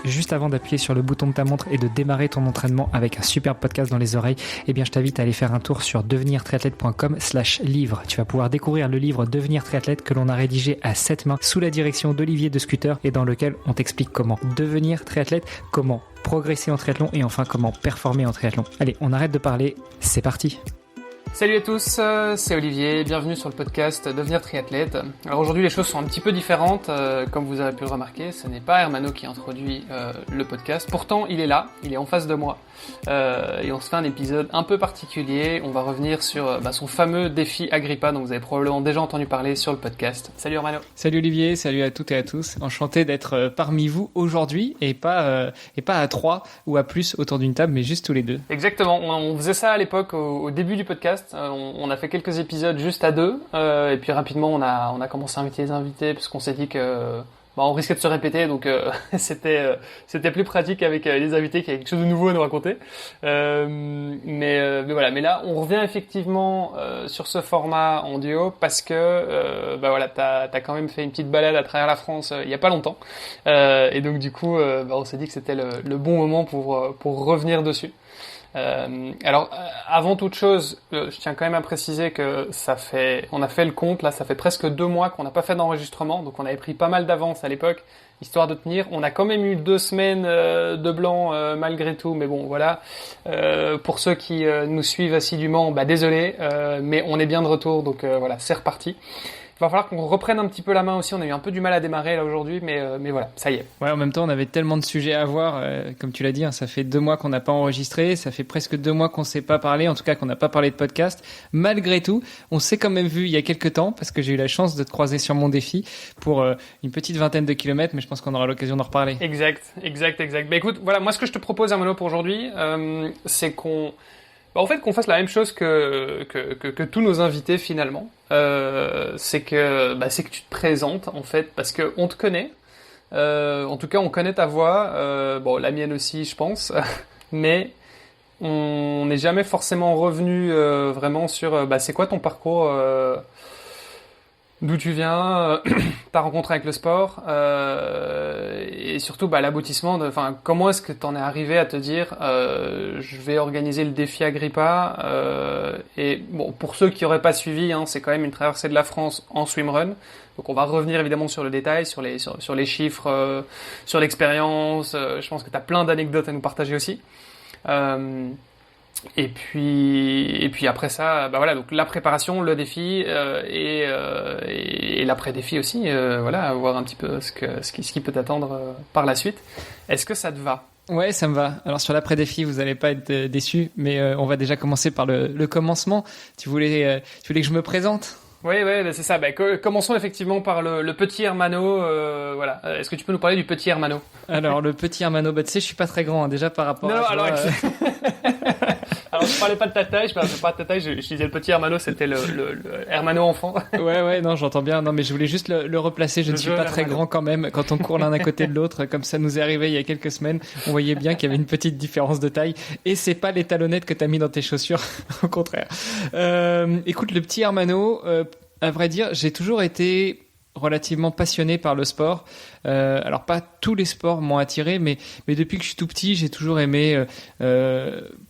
juste avant d'appuyer sur le bouton de ta montre et de démarrer ton entraînement avec un super podcast dans les oreilles, eh bien je t'invite à aller faire un tour sur devenirtriathlète.com/livre. Tu vas pouvoir découvrir le livre Devenir triathlète que l'on a rédigé à 7 mains sous la direction d'Olivier de Scooter et dans lequel on t'explique comment devenir triathlète, comment progresser en triathlon et enfin comment performer en triathlon. Allez, on arrête de parler, c'est parti. Salut à tous, c'est Olivier, bienvenue sur le podcast Devenir triathlète. Alors aujourd'hui les choses sont un petit peu différentes, comme vous avez pu le remarquer, ce n'est pas Hermano qui introduit le podcast, pourtant il est là, il est en face de moi et on se fait un épisode un peu particulier, on va revenir sur son fameux défi Agrippa dont vous avez probablement déjà entendu parler sur le podcast. Salut Hermano. Salut Olivier, salut à toutes et à tous, enchanté d'être parmi vous aujourd'hui et pas à 3 ou à plus autour d'une table mais juste tous les deux. Exactement, on faisait ça à l'époque au début du podcast. On a fait quelques épisodes juste à deux et puis rapidement on a commencé à inviter les invités parce qu'on s'est dit que on risquait de se répéter donc c'était plus pratique avec les invités qui avaient quelque chose de nouveau à nous raconter. Mais voilà, mais là on revient effectivement sur ce format en duo parce que t'as quand même fait une petite balade à travers la France il y a pas longtemps et donc du coup on s'est dit que c'était le bon moment pour revenir dessus. Alors, avant toute chose, je tiens quand même à préciser que on a fait le compte, là, ça fait presque 2 mois qu'on n'a pas fait d'enregistrement, donc on avait pris pas mal d'avance à l'époque, histoire de tenir. On a quand même eu 2 semaines de blanc malgré tout, mais bon, voilà. Pour ceux qui nous suivent assidûment, désolé, mais on est bien de retour, donc voilà, c'est reparti. Il va falloir qu'on reprenne un petit peu la main aussi. On a eu un peu du mal à démarrer là aujourd'hui, mais voilà, ça y est. Ouais, en même temps, on avait tellement de sujets à voir. Comme tu l'as dit, ça fait 2 mois qu'on n'a pas enregistré. Ça fait presque 2 mois qu'on ne s'est pas parlé. En tout cas, qu'on n'a pas parlé de podcast. Malgré tout, on s'est quand même vu il y a quelques temps parce que j'ai eu la chance de te croiser sur mon défi pour une petite vingtaine de kilomètres. Mais je pense qu'on aura l'occasion d'en reparler. Exact. Écoute, voilà, moi ce que je te propose, Hermano, pour aujourd'hui, c'est qu'on fasse la même chose que tous nos invités finalement. C'est que tu te présentes en fait parce que on te connaît. En tout cas, on connaît ta voix. La mienne aussi, je pense. Mais on n'est jamais forcément revenu vraiment sur c'est quoi ton parcours, d'où tu viens, ta rencontre avec le sport, et surtout l'aboutissement comment est-ce que t'en es arrivé à te dire je vais organiser le défi Agrippa, et bon, pour ceux qui auraient pas suivi, c'est quand même une traversée de la France en swimrun, donc on va revenir évidemment sur le détail, sur les chiffres, sur l'expérience. Je pense que t'as plein d'anecdotes à nous partager aussi. Et puis après ça, donc la préparation, le défi, et l'après-défi aussi, voir un petit peu ce qui peut t'attendre par la suite. Est-ce que ça te va? Ouais, ça me va. Alors sur l'après-défi, vous allez pas être déçus, mais on va déjà commencer par le commencement. Tu voulais que je me présente? Oui, c'est ça. Commençons effectivement par le petit Hermano. Est-ce que tu peux nous parler du petit Hermano? Alors le petit Hermano, tu sais, je suis pas très grand déjà par rapport à alors, alors je parlais pas de ta taille, je parlais pas de ta taille, je disais le petit Hermano, c'était le Hermano enfant. Ouais, non, j'entends bien. Non, mais je voulais juste le replacer. Je ne suis pas très grand quand même. Quand on court l'un à côté de l'autre, comme ça nous est arrivé il y a quelques semaines, on voyait bien qu'il y avait une petite différence de taille. Et c'est pas les talonnettes que t'as mis dans tes chaussures, au contraire. Écoute, le petit Hermano, à vrai dire, j'ai toujours été relativement passionné par le sport. Alors pas tous les sports m'ont attiré, mais depuis que je suis tout petit, j'ai toujours aimé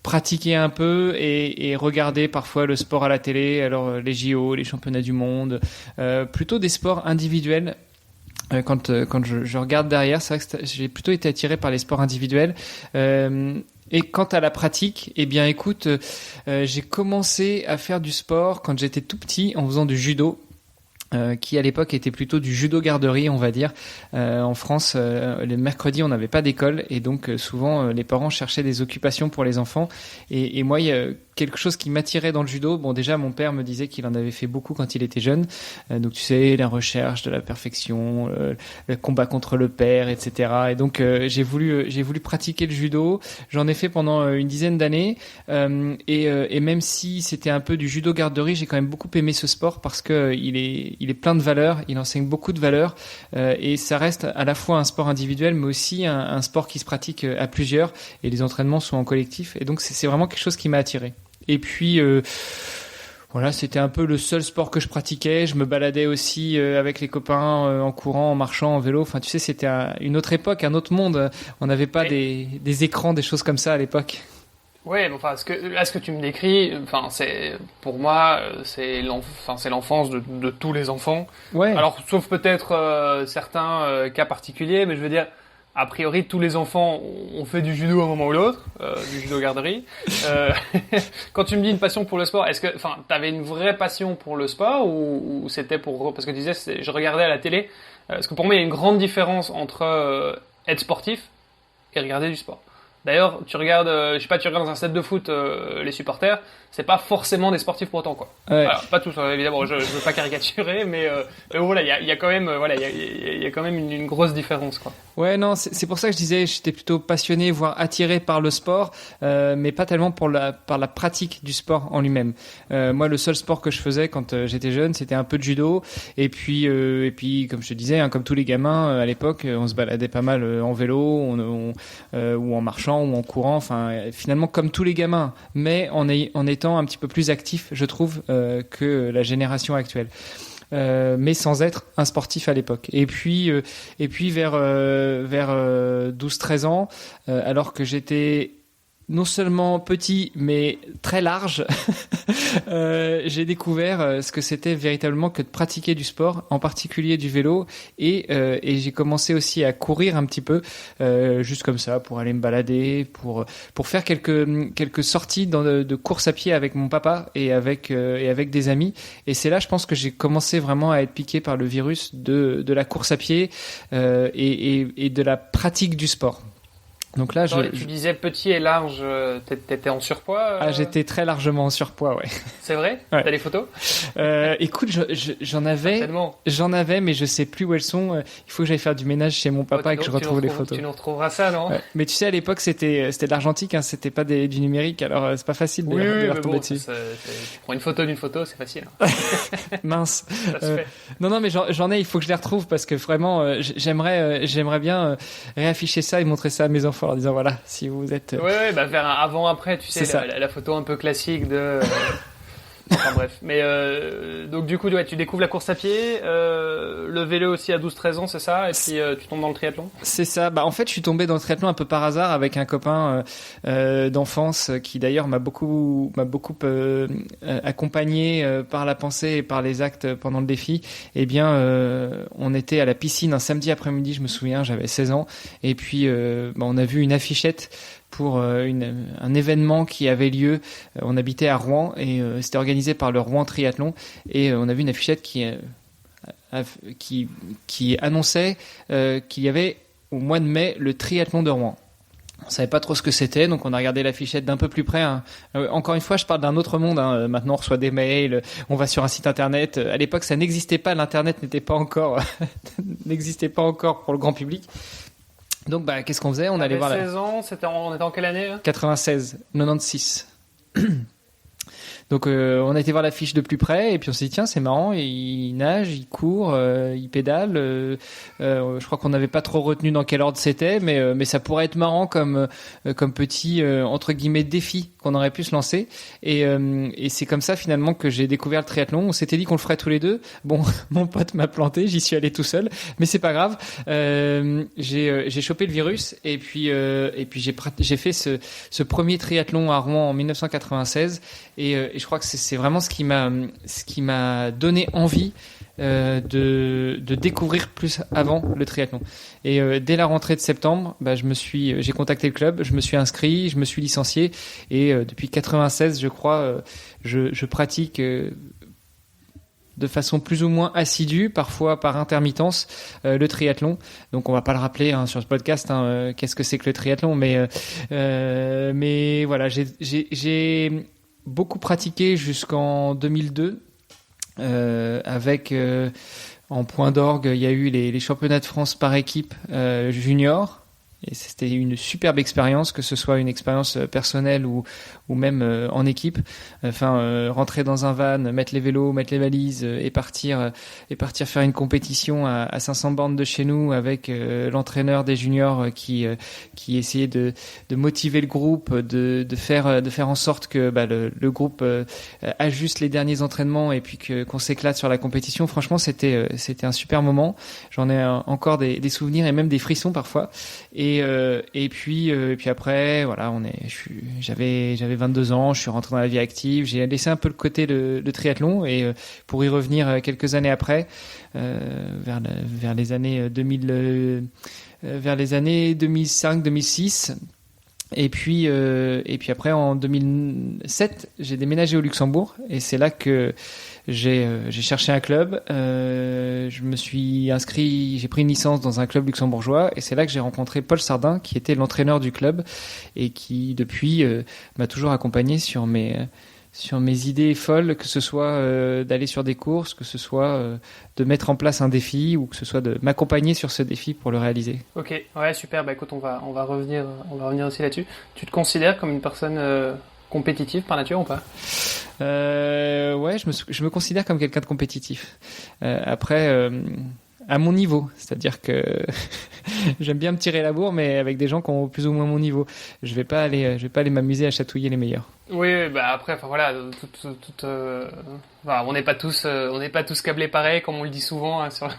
pratiquer un peu et regarder parfois le sport à la télé. Alors les JO, les championnats du monde, plutôt des sports individuels. Quand je regarde derrière, c'est vrai que j'ai plutôt été attiré par les sports individuels. Et quant à la pratique, eh bien écoute, j'ai commencé à faire du sport quand j'étais tout petit en faisant du judo. Qui à l'époque était plutôt du judo garderie, on va dire. En France, le mercredi, on n'avait pas d'école et donc souvent les parents cherchaient des occupations pour les enfants. Et moi, il y a quelque chose qui m'attirait dans le judo. Bon, déjà, mon père me disait qu'il en avait fait beaucoup quand il était jeune. Donc, tu sais, la recherche de la perfection, le combat contre le père, etc. Et donc, j'ai voulu pratiquer le judo. J'en ai fait pendant une dizaine d'années. Et même si c'était un peu du judo garderie, j'ai quand même beaucoup aimé ce sport parce que il est plein de valeurs. Il enseigne beaucoup de valeurs. Et ça reste à la fois un sport individuel, mais aussi un sport qui se pratique à plusieurs. Et les entraînements sont en collectif. Et donc, c'est vraiment quelque chose qui m'a attiré. Et puis, Voilà, c'était un peu le seul sport que je pratiquais. Je me baladais aussi avec les copains en courant, en marchant, en vélo. Enfin, tu sais, c'était une autre époque, un autre monde. On n'avait pas des écrans, des choses comme ça à l'époque. Ouais, mais enfin, ce que tu me décris, enfin, c'est pour moi, c'est l'enfance de tous les enfants. Ouais. Alors, sauf peut-être certains cas particuliers, mais je veux dire, a priori, tous les enfants ont fait du judo à un moment ou l'autre, du judo garderie. Quand tu me dis une passion pour le sport, est-ce que, enfin, t'avais une vraie passion pour le sport ou c'était parce que tu disais, je regardais à la télé, parce que pour moi, il y a une grande différence entre être sportif et regarder du sport. D'ailleurs, tu regardes, je sais pas, tu regardes dans un stade de foot les supporters, c'est pas forcément des sportifs pour autant, quoi. Ouais. Alors, pas tous, évidemment, je veux pas caricaturer, mais voilà, il y a quand même, il y a quand même une grosse différence, quoi. Ouais, non, c'est pour ça que je disais, j'étais plutôt passionné, voire attiré par le sport, mais pas tellement par la pratique du sport en lui-même. Moi, le seul sport que je faisais quand j'étais jeune, c'était un peu de judo, et puis, comme je te disais, hein, comme tous les gamins à l'époque, on se baladait pas mal en vélo, ou en marchant, ou en courant. Enfin, finalement, comme tous les gamins, mais en étant un petit peu plus actif, je trouve, que la génération actuelle. Mais sans être un sportif à l'époque. Et puis vers 12-13 ans, alors que j'étais non seulement petit, mais très large, j'ai découvert ce que c'était véritablement que de pratiquer du sport, en particulier du vélo, et j'ai commencé aussi à courir un petit peu, juste comme ça, pour aller me balader, pour faire quelques sorties de course à pied avec mon papa et avec des amis. Et c'est là, je pense, que j'ai commencé vraiment à être piqué par le virus de la course à pied et de la pratique du sport. Donc là, tu disais petit et large, t'étais en surpoids Ah, j'étais très largement en surpoids, ouais. C'est vrai? Ouais. T'as les photos? Écoute, j'en avais, mais je sais plus où elles sont. Il faut que j'aille faire du ménage chez mon papa et que je retrouve les photos. Tu nous retrouveras ça, non? Ouais. Mais tu sais, à l'époque, c'était de l'argentique, hein, c'était pas du numérique, alors c'est pas facile de les retomber dessus. Tu prends une photo d'une photo, c'est facile. Mince. Ça se fait. Non, mais j'en ai, il faut que je les retrouve parce que vraiment, j'aimerais bien réafficher ça et montrer ça à mes enfants en disant voilà, si vous êtes. Ouais, bah faire un avant-après, tu sais, la photo un peu classique de. Enfin bref. Mais donc du coup, ouais, tu découvres la course à pied, le vélo aussi à 12-13 ans, c'est ça? Et puis tu tombes dans le triathlon? C'est ça. Bah en fait, je suis tombé dans le triathlon un peu par hasard avec un copain d'enfance qui d'ailleurs m'a beaucoup accompagné par la pensée et par les actes pendant le défi. Eh bien, on était à la piscine un samedi après-midi, je me souviens, j'avais 16 ans, et puis on a vu une affichette pour un événement qui avait lieu. On habitait à Rouen et c'était organisé par le Rouen Triathlon, et on a vu une affichette qui annonçait qu'il y avait au mois de mai le triathlon de Rouen. On savait pas trop ce que c'était, donc on a regardé l'affichette d'un peu plus près. Hein. Encore une fois, je parle d'un autre monde. Hein. Maintenant, on reçoit des mails, on va sur un site internet. À l'époque, ça n'existait pas. L'internet n'existait pas encore pour le grand public. Donc, qu'est-ce qu'on faisait? On allait voir 16 ans, on était en quelle année? 96, 96. Donc on a été voir l'affiche de plus près et puis on s'est dit tiens, c'est marrant, il nage, il court, il pédale. Je crois qu'on n'avait pas trop retenu dans quel ordre c'était, mais ça pourrait être marrant comme petit entre guillemets défi qu'on aurait pu se lancer. Et c'est comme ça finalement que j'ai découvert le triathlon. On s'était dit qu'on le ferait tous les deux. Bon, mon pote m'a planté, j'y suis allé tout seul, mais c'est pas grave. J'ai chopé le virus et puis j'ai fait ce premier triathlon à Rouen en 1996 et je crois que c'est vraiment ce qui m'a donné envie de découvrir plus avant le triathlon. Et dès la rentrée de septembre, j'ai contacté le club, je me suis inscrit, je me suis licencié et depuis 96, je crois, je pratique de façon plus ou moins assidue, parfois par intermittence, le triathlon. Donc on va pas le rappeler sur ce podcast, qu'est-ce que c'est que le triathlon, mais voilà, j'ai beaucoup pratiqué jusqu'en 2002 avec en point d'orgue il y a eu les championnats de France par équipe junior et c'était une superbe expérience, que ce soit une expérience personnelle ou même en équipe. Enfin, rentrer dans un van, mettre les vélos, mettre les valises et partir faire une compétition à 500 bornes de chez nous avec l'entraîneur des juniors qui essayait de motiver le groupe, de faire en sorte que le groupe ajuste les derniers entraînements et puis qu'on s'éclate sur la compétition. Franchement, c'était un super moment. J'en ai encore des souvenirs et même des frissons parfois. Et puis après, voilà, j'avais 22 ans, je suis rentré dans la vie active, j'ai laissé un peu le côté le triathlon et pour y revenir quelques années après, vers les années 2000, vers les années 2005-2006. Et puis après, en 2007, j'ai déménagé au Luxembourg et c'est là que j'ai cherché un club. Je me suis inscrit, j'ai pris une licence dans un club luxembourgeois et c'est là que j'ai rencontré Paul Sardin, qui était l'entraîneur du club et qui depuis m'a toujours accompagné sur mes idées folles, que ce soit d'aller sur des courses, que ce soit de mettre en place un défi ou que ce soit de m'accompagner sur ce défi pour le réaliser. Ok, ouais, super. Bah écoute, on va revenir aussi là-dessus. Tu te considères comme une personne compétitive par nature ou pas? Ouais, je me considère comme quelqu'un de compétitif. Après, à mon niveau, c'est-à-dire que j'aime bien me tirer la bourre, mais avec des gens qui ont plus ou moins mon niveau. Je vais pas aller m'amuser à chatouiller les meilleurs. Oui, bah après, enfin voilà, on n'est pas tous câblés pareil, comme on le dit souvent hein, sur.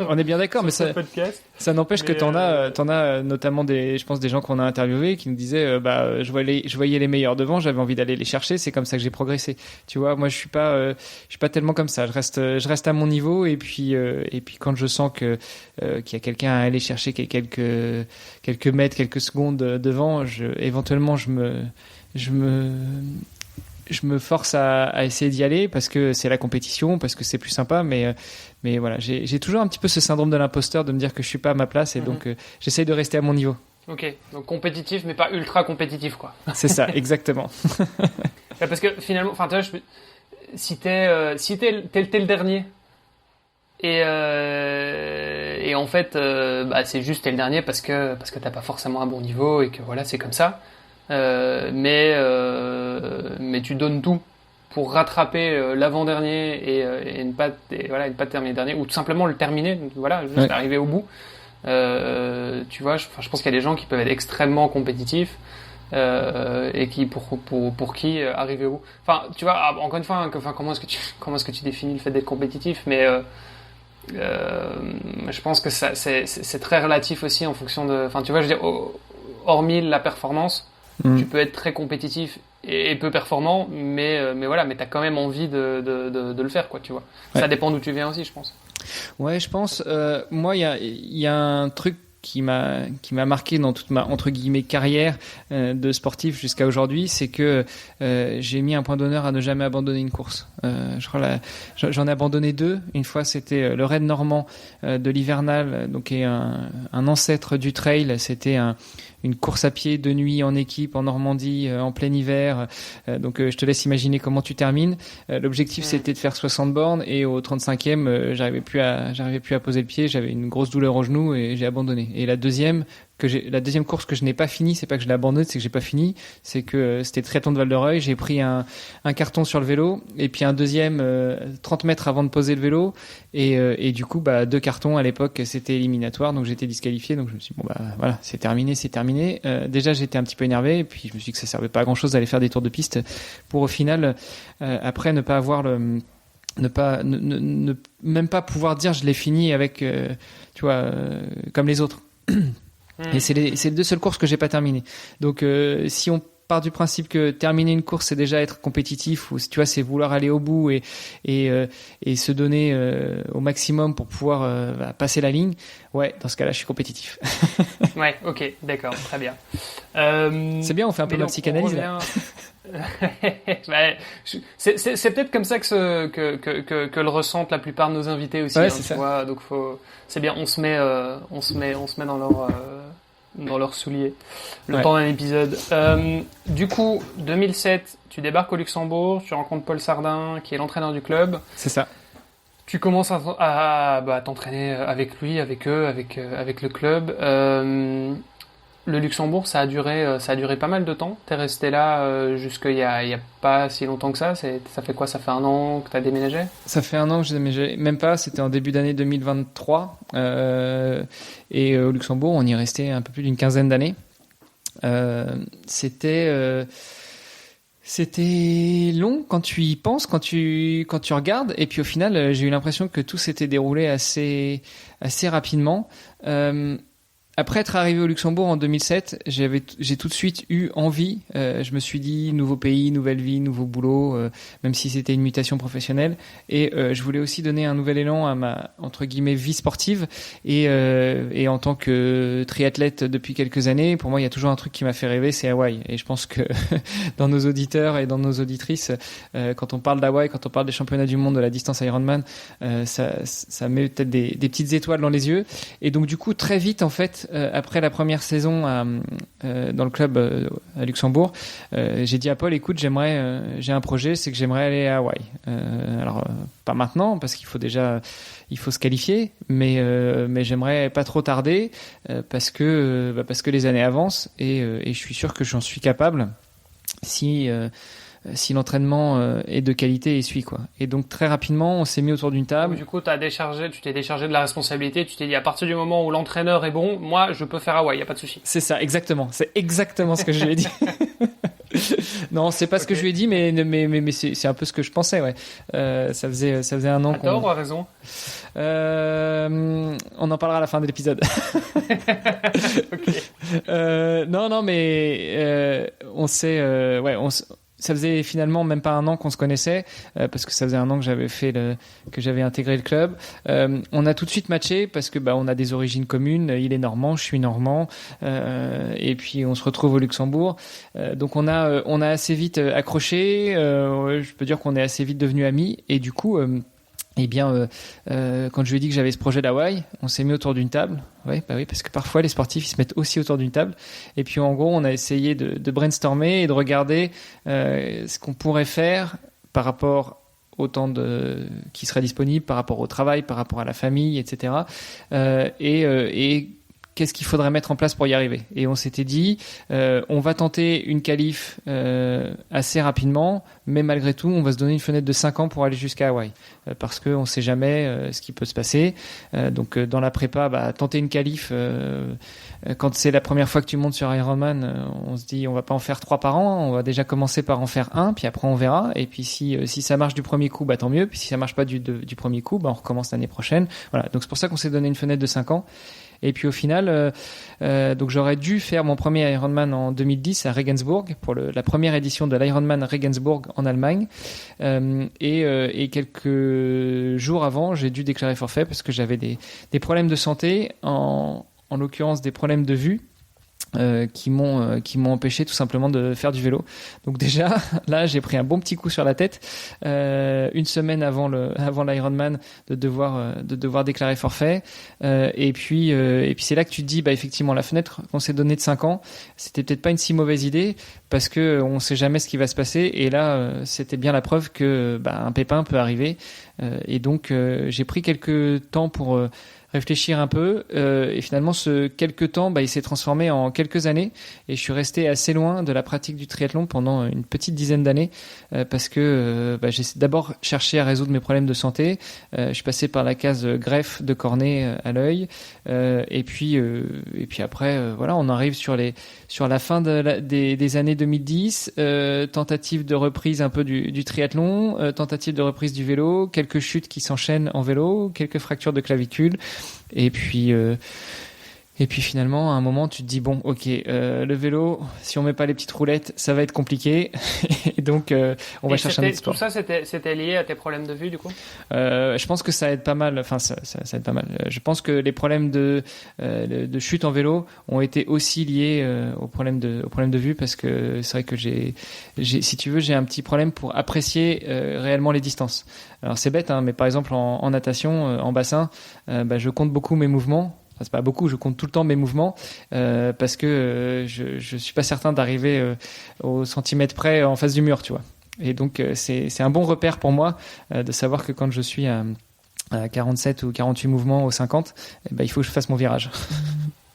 On est bien d'accord, mais ça n'empêche que t'en as notamment je pense des gens qu'on a interviewés qui nous disaient, je voyais les meilleurs devant, j'avais envie d'aller les chercher, c'est comme ça que j'ai progressé. Tu vois, moi je suis pas tellement comme ça. Je reste à mon niveau et puis quand je sens qu'il y a quelqu'un à aller chercher quelques mètres, quelques secondes devant, éventuellement je me force à essayer d'y aller parce que c'est la compétition, parce que c'est plus sympa, mais voilà, j'ai toujours un petit peu ce syndrome de l'imposteur de me dire que je suis pas à ma place et donc j'essaye de rester à mon niveau. Ok, donc compétitif mais pas ultra compétitif quoi. C'est ça, exactement. Parce que finalement, enfin tu vois, si t'es le dernier et en fait c'est juste t'es le dernier parce que t'as pas forcément un bon niveau et que voilà c'est comme ça. Mais tu donnes tout pour rattraper l'avant-dernier et ne pas terminer dernier ou tout simplement le terminer, voilà, juste arriver au bout. Tu vois, je pense qu'il y a des gens qui peuvent être extrêmement compétitifs et qui pour qui arriver au bout. Enfin, tu vois, encore une fois, comment est-ce que tu définis le fait d'être compétitif, mais je pense que c'est très relatif aussi en fonction de. Enfin, tu vois, je veux dire, hormis la performance. Tu peux être très compétitif et peu performant, mais t'as quand même envie de le faire, quoi, tu vois. Ouais. Ça dépend d'où tu viens aussi, je pense. Ouais, je pense. Moi, il y a un truc qui m'a marqué dans toute ma entre guillemets carrière de sportif jusqu'à aujourd'hui, c'est que j'ai mis un point d'honneur à ne jamais abandonner une course. Je crois j'en ai abandonné 2. Une fois, c'était le raid normand de l'hivernal, donc qui est un ancêtre du trail. C'était une course à pied de nuit en équipe en Normandie en plein hiver. Donc je te laisse imaginer comment tu termines. L'objectif c'était de faire 60 bornes et au 35e j'arrivais plus à poser le pied, j'avais une grosse douleur au genou et j'ai abandonné. Et la deuxième course que je n'ai pas fini, c'est pas que je l'ai abandonnée, c'est que j'ai pas fini, c'est que c'était triathlon de Val-de-Reuil, j'ai pris un carton sur le vélo et puis un deuxième 30 mètres avant de poser le vélo et du coup 2 cartons à l'époque, c'était éliminatoire, donc j'étais disqualifié, donc je me suis dit voilà, c'est terminé. Déjà j'étais un petit peu énervé et puis je me suis dit que ça servait pas à grand chose d'aller faire des tours de piste pour au final après ne pas avoir même pas pouvoir dire je l'ai fini avec tu vois comme les autres. Et c'est les 2 seules courses que j'ai pas terminées. Donc si on part du principe que terminer une course c'est déjà être compétitif, ou tu vois c'est vouloir aller au bout et se donner au maximum pour pouvoir passer la ligne, ouais, dans ce cas-là je suis compétitif. Ouais, ok, d'accord, très bien. C'est bien, on fait un peu de psychanalyse là. C'est peut-être comme ça que le ressentent la plupart de nos invités aussi. Ouais, c'est ça. Vois, donc c'est bien, on se met dans leurs souliers le temps d'un épisode. Du coup, 2007, tu débarques au Luxembourg, tu rencontres Paul Sardin, qui est l'entraîneur du club. C'est ça. Tu commences à t'entraîner avec lui, avec eux, avec le club. Le Luxembourg, ça a duré pas mal de temps. T'es resté là jusqu'il y a pas si longtemps que ça. Ça fait quoi? Ça fait 1 an que t'as déménagé? Ça fait 1 an que j'ai déménagé. Même pas, c'était en début d'année 2023. Et au Luxembourg, on y est resté un peu plus d'une quinzaine d'années. C'était long quand tu y penses, quand tu regardes. Et puis au final, j'ai eu l'impression que tout s'était déroulé assez rapidement. Après être arrivé au Luxembourg en 2007, j'ai tout de suite eu envie. Je me suis dit, nouveau pays, nouvelle vie, nouveau boulot, même si c'était une mutation professionnelle. Et je voulais aussi donner un nouvel élan à ma, entre guillemets, vie sportive. Et en tant que triathlète depuis quelques années, pour moi, il y a toujours un truc qui m'a fait rêver, c'est Hawaï. Et je pense que dans nos auditeurs et dans nos auditrices, quand on parle d'Hawaï, quand on parle des championnats du monde de la distance Ironman, ça met peut-être des petites étoiles dans les yeux. Et donc, du coup, très vite, en fait, après la première saison dans le club à Luxembourg, j'ai dit à Paul, écoute, j'ai un projet, c'est que j'aimerais aller à Hawaï. Alors pas maintenant parce qu'il faut se qualifier, mais j'aimerais pas trop tarder parce que les années avancent et je suis sûr que j'en suis capable si l'entraînement est de qualité et suit quoi. Et donc très rapidement, on s'est mis autour d'une table. Du coup, tu t'es déchargé de la responsabilité, tu t'es dit à partir du moment où l'entraîneur est bon, moi je peux faire Hawaï, y a pas de souci. C'est ça, exactement. C'est exactement ce que je lui ai dit. Non, c'est pas ce que je lui ai dit, mais c'est un peu ce que je pensais, ouais. Ça faisait 1 an qu'on... À tort ou à raison? On en parlera à la fin de l'épisode. Okay. Non, mais ça faisait finalement même pas 1 an qu'on se connaissait parce que ça faisait 1 an que j'avais intégré le club. On a tout de suite matché parce que on a des origines communes. Il est normand, je suis normand, et puis on se retrouve au Luxembourg. Donc on a assez vite accroché. Je peux dire qu'on est assez vite devenus amis et du coup. Quand je lui ai dit que j'avais ce projet d'Hawaï, on s'est mis autour d'une table. Oui, parce que parfois les sportifs ils se mettent aussi autour d'une table. Et puis en gros, on a essayé de brainstormer et de regarder ce qu'on pourrait faire par rapport au temps qui serait disponible, par rapport au travail, par rapport à la famille, etc. Et qu'est-ce qu'il faudrait mettre en place pour y arriver. Et on s'était dit, on va tenter une qualif assez rapidement, mais malgré tout, on va se donner une fenêtre de 5 ans pour aller jusqu'à Hawaï. Parce qu'on ne sait jamais ce qui peut se passer. Donc dans la prépa, tenter une qualif, quand c'est la première fois que tu montes sur Ironman, on se dit on va pas en faire 3 par an, on va déjà commencer par en faire 1, puis après on verra. Et puis si ça marche du premier coup, tant mieux. Puis si ça marche pas du premier coup, on recommence l'année prochaine. Voilà. Donc c'est pour ça qu'on s'est donné une fenêtre de 5 ans. Et puis au final, donc j'aurais dû faire mon premier Ironman en 2010 à Regensburg pour la première édition de l'Ironman Regensburg en Allemagne. Et quelques jours avant, j'ai dû déclarer forfait parce que j'avais des problèmes de santé, en l'occurrence des problèmes de vue. Qui m'ont empêché tout simplement de faire du vélo. Donc déjà là j'ai pris un bon petit coup sur la tête 1 semaine avant l'Ironman de devoir déclarer forfait et puis c'est là que tu te dis effectivement la fenêtre qu'on s'est donnée de 5 ans c'était peut-être pas une si mauvaise idée parce que on sait jamais ce qui va se passer et là c'était bien la preuve que un pépin peut arriver et donc j'ai pris quelques temps pour réfléchir un peu et finalement ce quelques temps il s'est transformé en quelques années et je suis resté assez loin de la pratique du triathlon pendant une petite dizaine d'années parce que j'ai d'abord cherché à résoudre mes problèmes de santé. Je suis passé par la case greffe de cornée à l'œil et puis après on arrive sur la fin des années 2010, tentative de reprise un peu du triathlon, tentative de reprise du vélo, quelques chutes qui s'enchaînent en vélo, quelques fractures de clavicule. Et puis finalement, à un moment, tu te dis bon, ok, le vélo, si on met pas les petites roulettes, ça va être compliqué. Et donc, on va chercher un autre sport. Tout ça, c'était lié à tes problèmes de vue, du coup. Je pense que ça aide pas mal. Enfin, ça aide pas mal. Je pense que les problèmes de chute en vélo ont été aussi liés aux problèmes de vue parce que c'est vrai que si tu veux, j'ai un petit problème pour apprécier réellement les distances. Alors c'est bête, mais par exemple en natation, en bassin, je compte beaucoup mes mouvements. Enfin, c'est pas beaucoup, je compte tout le temps mes mouvements parce que je suis pas certain d'arriver au centimètre près en face du mur, tu vois. Et donc c'est un bon repère pour moi de savoir que quand je suis à 47 ou 48 mouvements au 50, il faut que je fasse mon virage.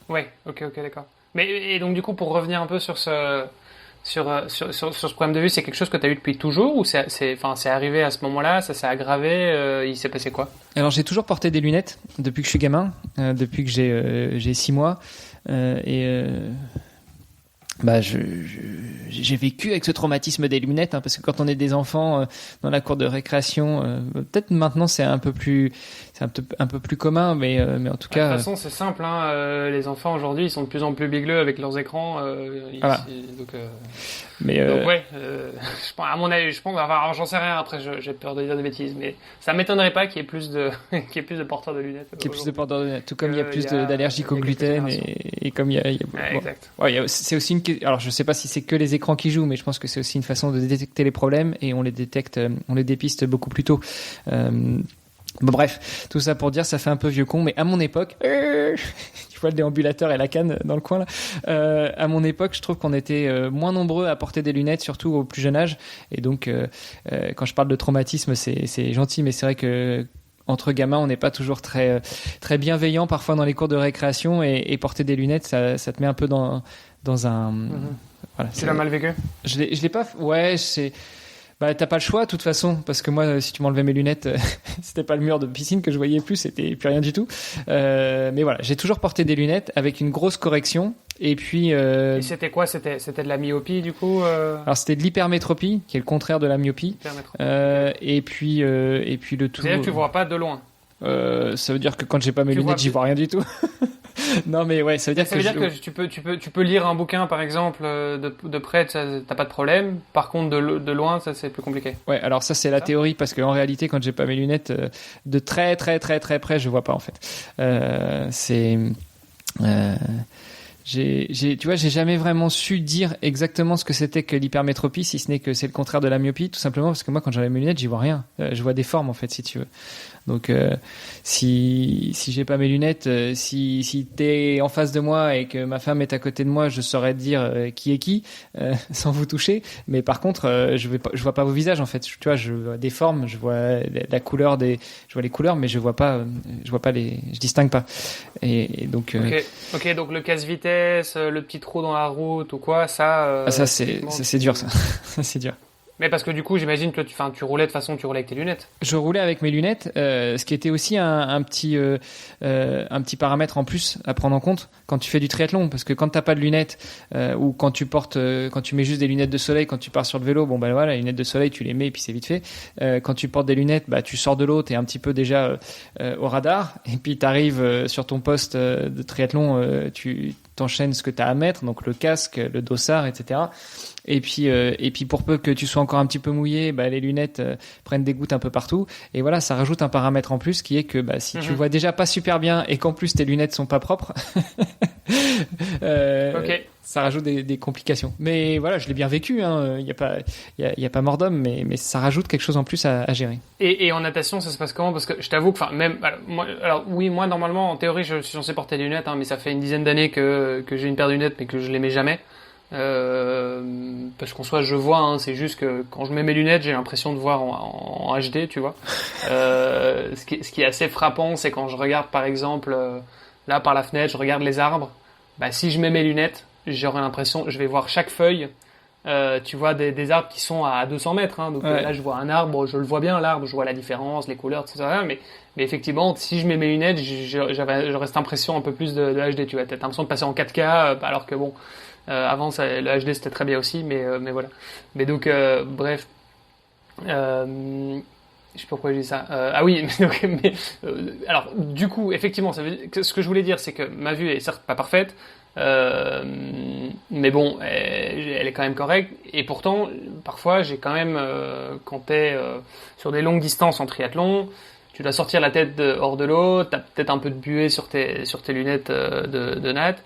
Ouais, ok, d'accord. Mais et donc du coup, pour revenir un peu sur ce problème de vue, c'est quelque chose que tu as eu depuis toujours ou c'est arrivé à ce moment-là, ça s'est aggravé, il s'est passé quoi? Alors j'ai toujours porté des lunettes depuis que je suis gamin, depuis que j'ai 6 mois. Bah j'ai vécu avec ce traumatisme des lunettes, hein, parce que quand on est des enfants dans la cour de récréation, peut-être maintenant c'est un peu plus commun, mais en tout cas. De toute façon, c'est simple, hein, les enfants aujourd'hui, ils sont de plus en plus bigleux avec leurs écrans, voilà. donc ouais, je pense, à mon avis, je pense, enfin, j'en sais rien. Après, j'ai peur de dire des bêtises, mais ça m'étonnerait pas qu'il y ait plus de qu'il y ait plus de porteurs de lunettes. Qu'il y ait plus de porteurs de lunettes, tout comme il y a plus d'allergiques au gluten et comme il y a ouais, bon. exact. Ouais, c'est aussi alors je sais pas si c'est que les écrans qui jouent, mais je pense que c'est aussi une façon de détecter les problèmes et on les dépiste beaucoup plus tôt. Bon bref, tout ça pour dire, ça fait un peu vieux con, mais à mon époque, tu vois le déambulateur et la canne dans le coin là. À mon époque, je trouve qu'on était moins nombreux à porter des lunettes, surtout au plus jeune âge. Et donc, quand je parle de traumatisme, c'est gentil, mais c'est vrai que entre gamins, on n'est pas toujours très bienveillant parfois dans les cours de récréation et porter des lunettes, ça te met un peu dans un. Voilà, tu l'as mal vécu? Je l'ai pas. Ouais, c'est. Bah, t'as pas le choix de toute façon, parce que moi, si tu m'enlevais mes lunettes, c'était pas le mur de piscine que je voyais plus, c'était plus rien du tout. Mais voilà, j'ai toujours porté des lunettes avec une grosse correction. Et puis. Et c'était quoi? C'était de la myopie du coup Alors c'était de l'hypermétropie, qui est le contraire de la myopie. Et puis le tout. C'est-à-dire que tu vois pas de loin. Ça veut dire que quand j'ai pas mes lunettes, j'y vois rien du tout. Non mais ouais, ça veut dire que tu peux lire un bouquin par exemple de près, t'as pas de problème. Par contre de loin, ça c'est plus compliqué. Ouais, alors ça c'est la théorie, parce qu'en réalité quand j'ai pas mes lunettes de très très très très près, je vois pas en fait. Tu vois, j'ai jamais vraiment su dire exactement ce que c'était que l'hypermétropie, si ce n'est que c'est le contraire de la myopie, tout simplement parce que moi quand j'enlève mes lunettes, j'y vois rien. Je vois des formes en fait, si tu veux. Donc si j'ai pas mes lunettes, si t'es en face de moi et que ma femme est à côté de moi, je saurais te dire qui est qui sans vous toucher. Mais par contre, je vois pas vos visages en fait. Tu vois, je vois des formes, je vois la couleur je vois les couleurs, mais je distingue pas. Et donc. Ok, donc le casse-vitesse, le petit trou dans la route ou quoi, ça. Ça c'est dur ça. Ça c'est dur. Mais parce que du coup, j'imagine que tu roulais tu roulais avec tes lunettes. Je roulais avec mes lunettes, ce qui était aussi un petit paramètre en plus à prendre en compte quand tu fais du triathlon, parce que quand t'as pas de lunettes ou quand tu mets juste des lunettes de soleil quand tu pars sur le vélo, bon bah voilà, les lunettes de soleil tu les mets et puis c'est vite fait. Quand tu portes des lunettes, bah tu sors de l'eau, t'es un petit peu déjà au radar, et puis t'arrives sur ton poste de triathlon, tu t'enchaînes ce que t'as à mettre, donc le casque, le dossard, etc. Et puis pour peu que tu sois encore un petit peu mouillé, bah les lunettes prennent des gouttes un peu partout. Et voilà, ça rajoute un paramètre en plus qui est que bah si tu vois déjà pas super bien et qu'en plus tes lunettes sont pas propres, ça rajoute des complications. Mais voilà, je l'ai bien vécu. Il y a pas mort d'homme, mais ça rajoute quelque chose en plus à gérer. Et en natation, ça se passe comment? Parce que je t'avoue que, même, moi normalement en théorie, je suis censé porter des lunettes, mais ça fait une dizaine d'années que j'ai une paire de lunettes, mais que je les mets jamais. Parce qu'en soi je vois, c'est juste que quand je mets mes lunettes j'ai l'impression de voir en HD, tu vois. Ce qui est assez frappant, c'est quand je regarde par exemple là par la fenêtre, je regarde les arbres, bah si je mets mes lunettes j'aurai l'impression, je vais voir chaque feuille, tu vois des arbres qui sont à 200 mètres, donc là je vois un arbre, je le vois bien l'arbre, je vois la différence, les couleurs, tout ça, mais effectivement si je mets mes lunettes j'aurais cette impression un peu plus de HD, tu vois, t'as l'impression de passer en 4K, alors que bon avant le HD c'était très bien aussi, mais voilà. Mais donc bref, je sais pas pourquoi je dis ça. Ah oui, alors du coup effectivement ça veut dire que ce que je voulais dire c'est que ma vue est certes pas parfaite, mais bon elle est quand même correcte, et pourtant parfois j'ai quand même quand t'es sur des longues distances en triathlon, tu dois sortir la tête hors de l'eau, t'as peut-être un peu de buée sur tes lunettes de nat.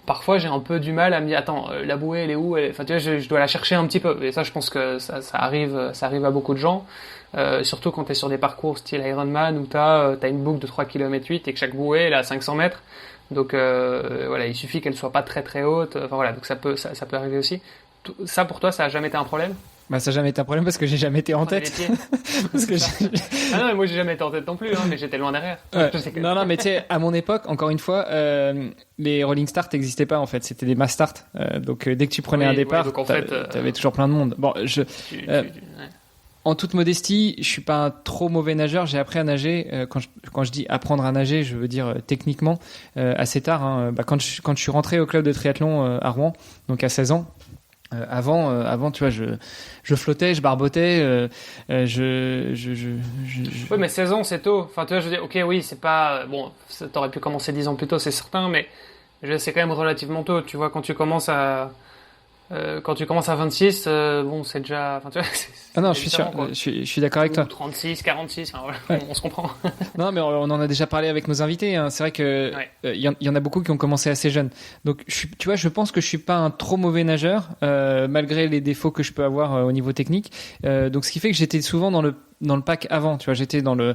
Parfois j'ai un peu du mal à me dire attends, la bouée elle est où? Enfin tu vois, je dois la chercher un petit peu, et ça je pense que ça arrive à beaucoup de gens, surtout quand t'es sur des parcours style Ironman où t'as une boucle de 3,8 km et que chaque bouée elle est à 500 mètres, donc voilà, il suffit qu'elle soit pas très très haute, enfin voilà, donc ça peut arriver aussi. Ça pour toi ça a jamais été un problème? Bah, ça n'a jamais été un problème parce que j'ai jamais été en tête. Parce que ah non, mais moi j'ai jamais été en tête non plus, hein, mais j'étais loin derrière. Ouais. Non, mais tu sais, à mon époque, encore une fois, les rolling start n'existaient pas en fait. C'était des mass start. Donc dès que tu prenais un départ, t'avais toujours plein de monde. Bon, en toute modestie, je suis pas un trop mauvais nageur. J'ai appris à nager. Quand je dis apprendre à nager, je veux dire techniquement assez tard. Hein. Quand je suis rentré au club de triathlon à Rouen, donc à 16 ans. Avant, tu vois, je flottais, je barbotais, Oui, mais 16 ans, c'est tôt. Enfin, tu vois, je veux dire, ok, oui, c'est pas bon. T'aurais pu commencer 10 ans plus tôt, c'est certain, mais c'est quand même relativement tôt. Tu vois, quand tu commences à 26, bon, c'est déjà. Enfin, tu vois, ah non, je suis sûr. Je suis d'accord avec toi. 36, 46, enfin, voilà, on se comprend. Non, mais on en a déjà parlé avec nos invités. Hein. C'est vrai que y en a beaucoup qui ont commencé assez jeunes. Donc, tu vois, je pense que je suis pas un trop mauvais nageur, malgré les défauts que je peux avoir au niveau technique. Donc, ce qui fait que j'étais souvent dans le pack avant, tu vois, j'étais dans le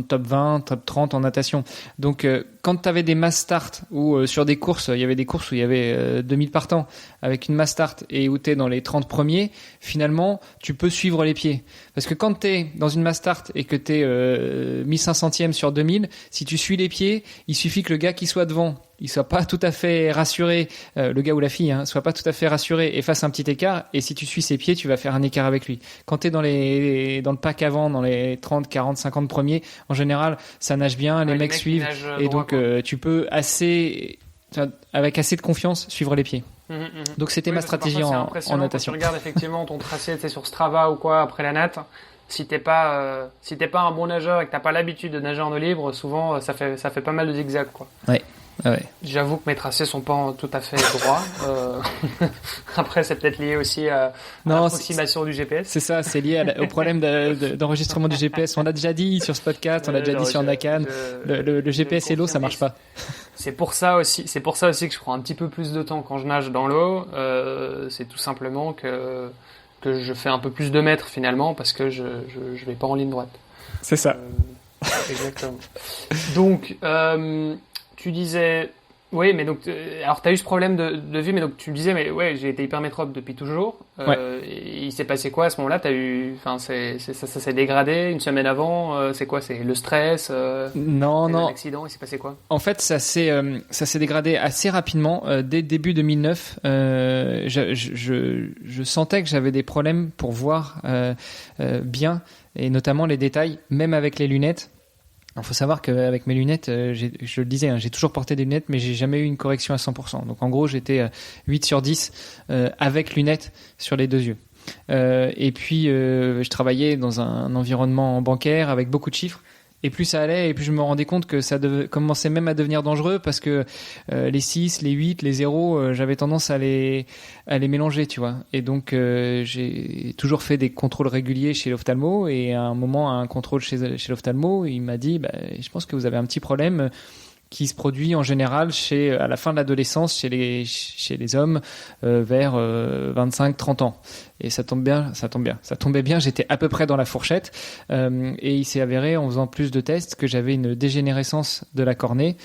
top 20, top 30 en natation. Donc quand tu avais des mass start ou sur des courses, il y avait des courses où il y avait 2000 partants avec une mass start et où tu es dans les 30 premiers, finalement, tu peux suivre les pieds. Parce que quand tu es dans une mass start et que tu es 1500e sur 2000, si tu suis les pieds, il suffit que le gars qui soit devant, il soit pas tout à fait rassuré, le gars ou la fille, soit pas tout à fait rassuré et fasse un petit écart. Et si tu suis ses pieds, tu vas faire un écart avec lui. Quand tu es dans le pack avant, dans les 30, 40, 50 premiers, en général, ça nage bien, les mecs suivent. Et droit, donc, tu peux avec assez de confiance, suivre les pieds. Donc, c'était ma stratégie en natation. Quand tu regardes effectivement ton tracé, sur Strava ou quoi, après la natte, si t'es pas un bon nageur et que t'as pas l'habitude de nager en eau libre, souvent, ça fait pas mal de zigzags, quoi. Ouais. Ouais. J'avoue que mes tracés sont pas tout à fait droits. Après, c'est peut-être lié aussi à l'approximation du GPS. C'est ça, c'est lié au problème d'enregistrement du GPS. On l'a déjà dit sur ce podcast, on l'a déjà dit sur Nakan. Le GPS et l'eau, ça marche pas. C'est pour ça aussi que je prends un petit peu plus de temps quand je nage dans l'eau. C'est tout simplement que je fais un peu plus de mètres finalement parce que je vais pas en ligne droite. C'est ça. Exactement. Donc, tu disais, oui, mais donc, alors t'as eu ce problème de vue, mais donc tu disais, mais ouais, j'ai été hypermétrope depuis toujours. Et il s'est passé quoi à ce moment-là? Ça s'est dégradé une semaine avant. C'est quoi? C'est le stress? Non. L'accident? Il s'est passé quoi? En fait, ça s'est dégradé assez rapidement. Dès début 2009, je sentais que j'avais des problèmes pour voir bien, et notamment les détails, même avec les lunettes. Il faut savoir qu'avec mes lunettes, je le disais, j'ai toujours porté des lunettes, mais j'ai jamais eu une correction à 100%. Donc en gros, j'étais 8 sur 10 avec lunettes sur les deux yeux. Et puis, je travaillais dans un environnement bancaire avec beaucoup de chiffres. Et plus ça allait, et plus je me rendais compte que ça commençait même à devenir dangereux parce que les 6, les 8, les 0, j'avais tendance à les mélanger, tu vois. Et donc, j'ai toujours fait des contrôles réguliers chez l'ophtalmo, et à un moment, un contrôle chez l'ophtalmo, il m'a dit, je pense que vous avez un petit problème qui se produit en général à la fin de l'adolescence chez les hommes vers 25-30 ans. Et ça tombait bien, j'étais à peu près dans la fourchette. Et il s'est avéré, en faisant plus de tests, que j'avais une dégénérescence de la cornée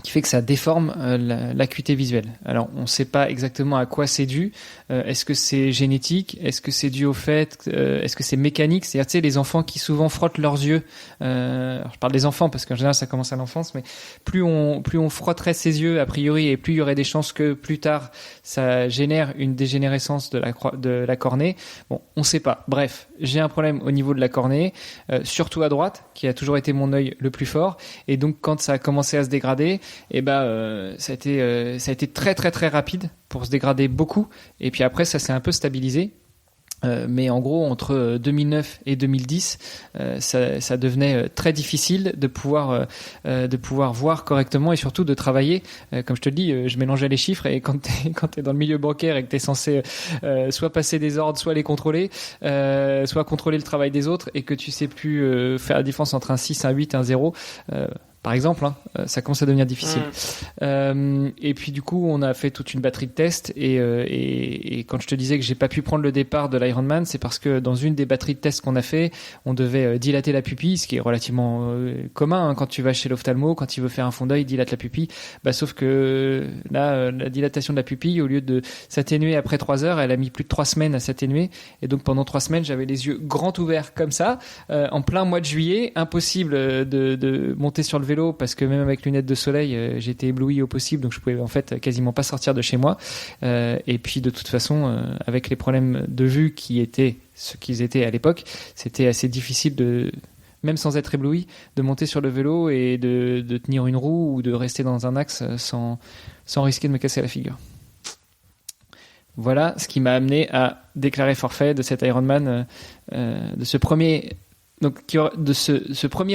qui fait que ça déforme l'acuité visuelle. Alors, on ne sait pas exactement à quoi c'est dû. Est-ce que c'est génétique? Est-ce que c'est dû au fait? Est-ce que c'est mécanique? C'est-à-dire, tu sais, les enfants qui souvent frottent leurs yeux. Alors, je parle des enfants parce qu'en général, ça commence à l'enfance, mais plus on frotterait ses yeux, a priori, et plus il y aurait des chances que plus tard, ça génère une dégénérescence de la cornée. Bon, on ne sait pas. Bref, j'ai un problème au niveau de la cornée, surtout à droite, qui a toujours été mon œil le plus fort. Et donc, quand ça a commencé à se dégrader, ça a été très très très rapide pour se dégrader beaucoup, et puis après ça s'est un peu stabilisé. Mais en gros, entre 2009 et 2010, ça devenait très difficile de pouvoir voir correctement et surtout de travailler. Comme je te le dis, je mélangeais les chiffres, et quand t'es dans le milieu bancaire et que t'es censé soit passer des ordres, soit les contrôler, soit contrôler le travail des autres, et que tu sais plus faire la différence entre un 6, un 8, un 0, par exemple, hein, ça commence à devenir difficile. Et puis du coup, on a fait toute une batterie de tests et quand je te disais que j'ai pas pu prendre le départ de l'Ironman, c'est parce que dans une des batteries de tests qu'on a fait, on devait dilater la pupille, ce qui est relativement commun hein, quand tu vas chez l'ophtalmo, quand il veut faire un fond d'œil, il dilate la pupille. Sauf que là, la dilatation de la pupille, au lieu de s'atténuer après 3 heures, elle a mis plus de 3 semaines à s'atténuer. Et donc pendant 3 semaines, j'avais les yeux grands ouverts comme ça, en plein mois de juillet, impossible de monter sur le vélo parce que même avec lunettes de soleil j'étais ébloui au possible, donc je pouvais en fait quasiment pas sortir de chez moi et puis de toute façon avec les problèmes de vue qui étaient ce qu'ils étaient à l'époque, c'était assez difficile de même sans être ébloui de monter sur le vélo et de tenir une roue ou de rester dans un axe sans risquer de me casser la figure. Voilà ce qui m'a amené à déclarer forfait de cet Ironman, de ce premier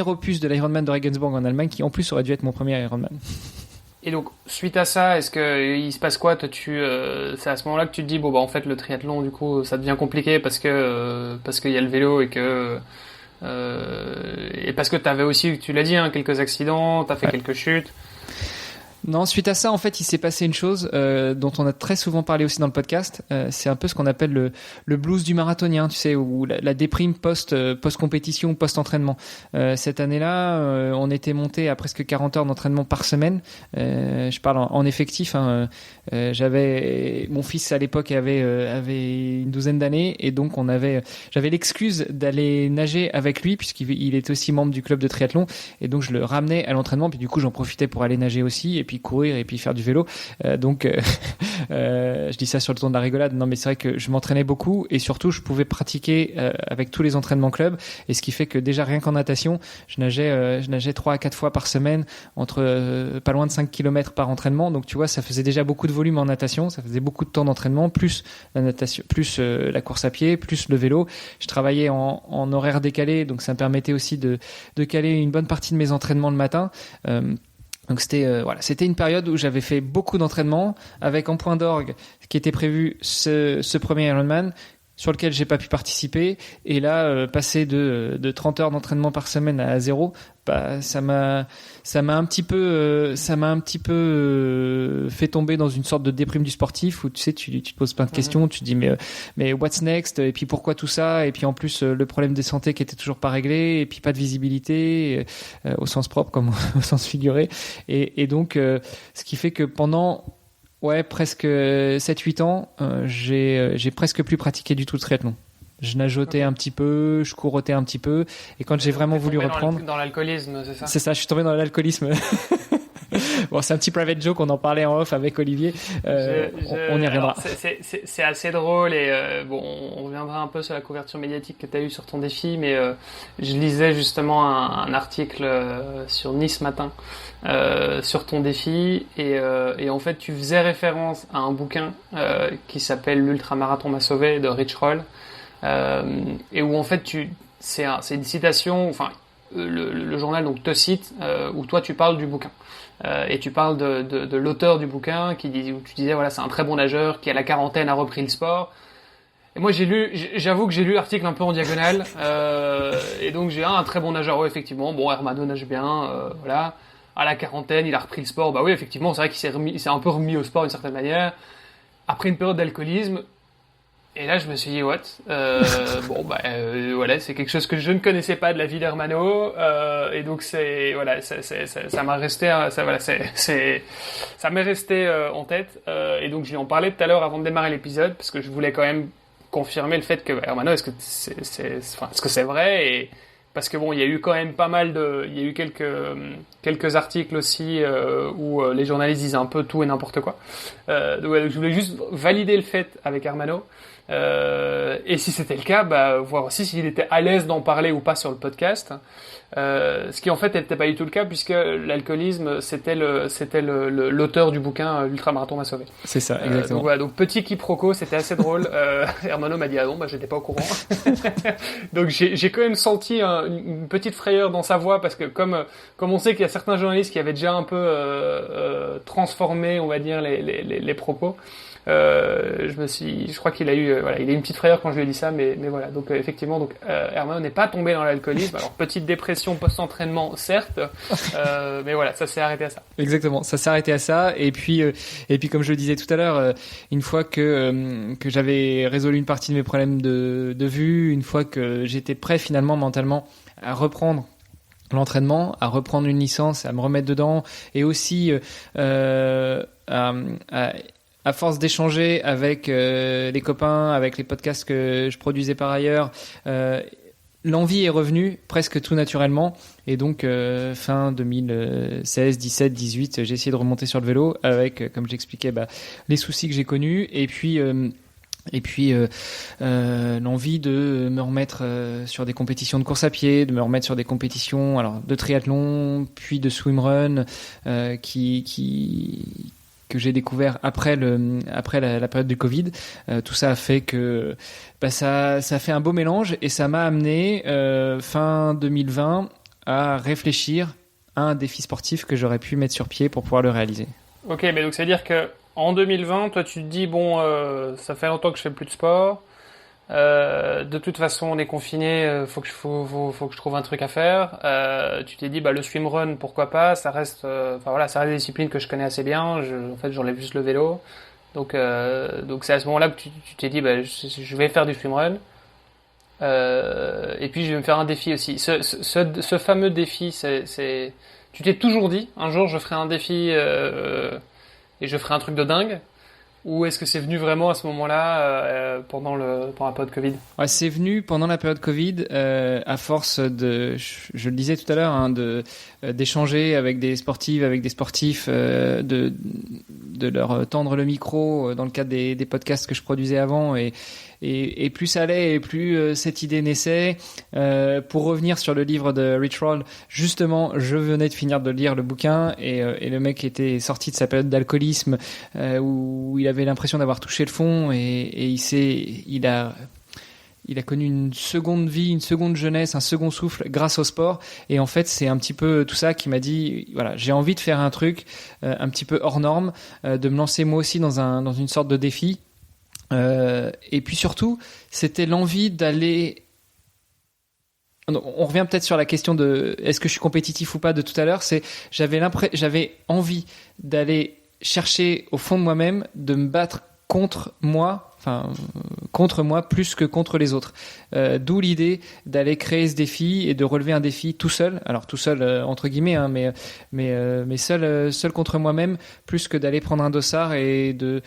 opus de l'Ironman de Regensburg en Allemagne, qui en plus aurait dû être mon premier Ironman. Et donc, suite à ça, est-ce qu'il se passe quoi? Toi, c'est à ce moment-là que tu te dis, bon, bah, en fait, le triathlon, du coup, ça devient compliqué parce qu'il y a le vélo et parce que t'avais aussi, tu l'as dit, hein, quelques accidents, t'as fait quelques chutes. Non, suite à ça, en fait, il s'est passé une chose dont on a très souvent parlé aussi dans le podcast. C'est un peu ce qu'on appelle le blues du marathonien, tu sais, ou la déprime post-compétition, post-entraînement. Cette année-là, on était monté à presque 40 heures d'entraînement par semaine. Je parle en effectif. Hein, mon fils à l'époque avait une douzaine d'années et donc j'avais l'excuse d'aller nager avec lui puisqu'il était aussi membre du club de triathlon et donc je le ramenais à l'entraînement puis du coup j'en profitais pour aller nager aussi et puis courir et puis faire du vélo. Je dis ça sur le ton de la rigolade. Non, mais c'est vrai que je m'entraînais beaucoup et surtout je pouvais pratiquer avec tous les entraînements club. Et ce qui fait que déjà rien qu'en natation, je nageais 3 à 4 fois par semaine entre pas loin de 5 km par entraînement. Donc tu vois, ça faisait déjà beaucoup de volume en natation. Ça faisait beaucoup de temps d'entraînement, plus la natation, plus la course à pied, plus le vélo. Je travaillais en horaire décalé, donc ça me permettait aussi de caler une bonne partie de mes entraînements le matin. Donc c'était une période où j'avais fait beaucoup d'entraînements avec en point d'orgue qui était prévu ce premier Ironman sur lequel j'ai pas pu participer et là passer de 30 heures d'entraînement par semaine à 0, ça m'a un petit peu fait tomber dans une sorte de déprime du sportif où tu sais tu te poses plein de questions, tu te dis mais what's next, et puis pourquoi tout ça, et puis en plus le problème de santé qui était toujours pas réglé et puis pas de visibilité au sens propre comme au sens figuré et donc ce qui fait que pendant presque 7-8 ans, j'ai presque plus pratiqué du tout le triathlon. Je nageotais un petit peu, je courotais un petit peu, et quand j'ai vraiment voulu reprendre... Dans l'alcoolisme, c'est ça? C'est ça, je suis tombé dans l'alcoolisme. Bon, c'est un petit private joke, on en parlait en off avec Olivier. On y reviendra. C'est assez drôle et on reviendra un peu sur la couverture médiatique que tu as eue sur ton défi, mais je lisais justement un article sur Nice Matin sur ton défi et en fait tu faisais référence à un bouquin qui s'appelle L'Ultramarathon m'a sauvé de Rich Roll et où en fait c'est une citation, enfin le journal donc te cite où toi tu parles du bouquin. Et tu parles de l'auteur du bouquin où tu disais voilà, c'est un très bon nageur qui à la quarantaine a repris le sport. Et moi j'avoue que j'ai lu l'article un peu en diagonale et donc j'ai un très bon nageur, ouais, effectivement, bon, Hermano nage bien, voilà, à la quarantaine il a repris le sport, bah oui, effectivement, c'est vrai qu'il s'est un peu remis au sport d'une certaine manière après une période d'alcoolisme. Et là, je me suis dit, what? Voilà, c'est quelque chose que je ne connaissais pas de la vie d'Hermano, et donc ça m'a resté, ça m'est resté en tête, et donc je lui en parlais tout à l'heure avant de démarrer l'épisode, parce que je voulais quand même confirmer le fait que Hermano, est-ce que c'est vrai, et parce que bon, il y a eu quand même il y a eu quelques articles aussi où les journalistes disaient un peu tout et n'importe quoi. Donc je voulais juste valider le fait avec Hermano. Et si c'était le cas, voir aussi s'il était à l'aise d'en parler ou pas sur le podcast. Ce qui en fait n'était pas du tout le cas puisque l'alcoolisme c'était l'auteur du bouquin L'Ultramarathon m'a sauvé. C'est ça, exactement. Donc voilà, donc petit quiproquo, c'était assez drôle. Hermano m'a dit ah non, j'étais pas au courant. Donc j'ai quand même senti une petite frayeur dans sa voix parce que comme on sait qu'il y a certains journalistes qui avaient déjà un peu transformé, on va dire, les propos. Je crois qu'il a eu voilà, il a une petite frayeur quand je lui ai dit ça, mais voilà. Donc effectivement, donc Herman n'est pas tombé dans l'alcoolisme. Alors petite dépression post-entraînement, certes, mais voilà, ça s'est arrêté à ça. Exactement, ça s'est arrêté à ça. Et puis comme je le disais tout à l'heure, une fois que j'avais résolu une partie de mes problèmes de vue, une fois que j'étais prêt finalement mentalement à reprendre l'entraînement, à reprendre une licence, à me remettre dedans, et aussi à force d'échanger avec les copains, avec les podcasts que je produisais par ailleurs, l'envie est revenue presque tout naturellement. Et donc fin 2016, 17, 18, j'ai essayé de remonter sur le vélo avec, comme j'expliquais, les soucis que j'ai connus, et puis l'envie de me remettre sur des compétitions de course à pied, de me remettre sur des compétitions de triathlon, puis de swimrun, que j'ai découvert après la période du Covid. Tout ça a fait que ça a fait un beau mélange, et ça m'a amené fin 2020 à réfléchir à un défi sportif que j'aurais pu mettre sur pied pour pouvoir le réaliser. Ok, mais donc ça veut dire que en 2020, toi tu te dis ça fait longtemps que je fais plus de sport. De toute façon, on est confiné, faut que je trouve un truc à faire. Tu t'es dit, le swimrun, pourquoi pas? Ça reste, ça reste des disciplines que je connais assez bien. En fait, j'enlève juste le vélo. Donc c'est à ce moment-là que tu t'es dit, je vais faire du swimrun. Et puis je vais me faire un défi aussi. Ce fameux défi, tu t'es toujours dit, un jour je ferai un défi et je ferai un truc de dingue. Ou est-ce que c'est venu vraiment à ce moment-là pendant la période Covid? Ouais, c'est venu pendant la période Covid, à force je le disais tout à l'heure, d'échanger avec des sportives, avec des sportifs, de leur tendre le micro dans le cadre des podcasts que je produisais avant, et plus ça allait, et plus cette idée naissait. Pour revenir sur le livre de Rich Roll, justement, je venais de finir de lire le bouquin, et le mec était sorti de sa période d'alcoolisme, où il avait l'impression d'avoir touché le fond, et il a connu une seconde vie, une seconde jeunesse, un second souffle grâce au sport. Et en fait, c'est un petit peu tout ça qui m'a dit, voilà, j'ai envie de faire un truc un petit peu hors norme, de me lancer moi aussi dans une sorte de défi. Et puis surtout, c'était l'envie d'aller... On revient peut-être sur la question de est-ce que je suis compétitif ou pas de tout à l'heure. J'avais envie d'aller chercher au fond de moi-même, de me battre contre moi plus que contre les autres. D'où l'idée d'aller créer ce défi et de relever un défi tout seul. Alors tout seul entre guillemets, mais seul contre moi-même, plus que d'aller prendre un dossard et de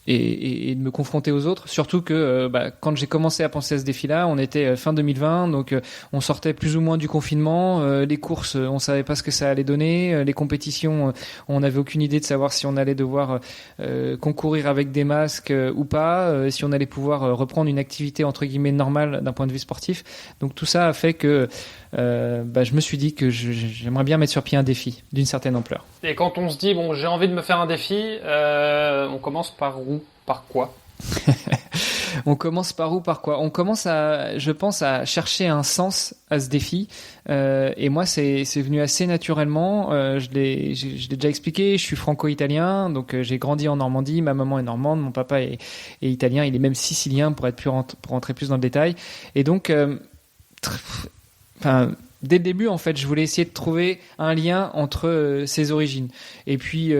me confronter aux autres. Surtout que quand j'ai commencé à penser à ce défi-là, on était fin 2020, donc on sortait plus ou moins du confinement. Les courses, on savait pas ce que ça allait donner. Les compétitions, on n'avait aucune idée de savoir si on allait devoir concourir avec des masques ou pas, si on allait pouvoir reprendre une activité entre guillemets normale d'un point de vue sportif. Donc tout ça a fait que je me suis dit que j'aimerais bien mettre sur pied un défi d'une certaine ampleur. Et quand on se dit j'ai envie de me faire un défi, on commence par où, par quoi? On commence par où, par quoi? On commence je pense, à chercher un sens à ce défi. Et moi, c'est venu assez naturellement. Je l'ai déjà expliqué. Je suis franco-italien, donc j'ai grandi en Normandie. Ma maman est normande, mon papa est italien. Il est même sicilien pour rentrer plus dans le détail. Et donc, dès le début, en fait, je voulais essayer de trouver un lien entre ses origines. Et puis,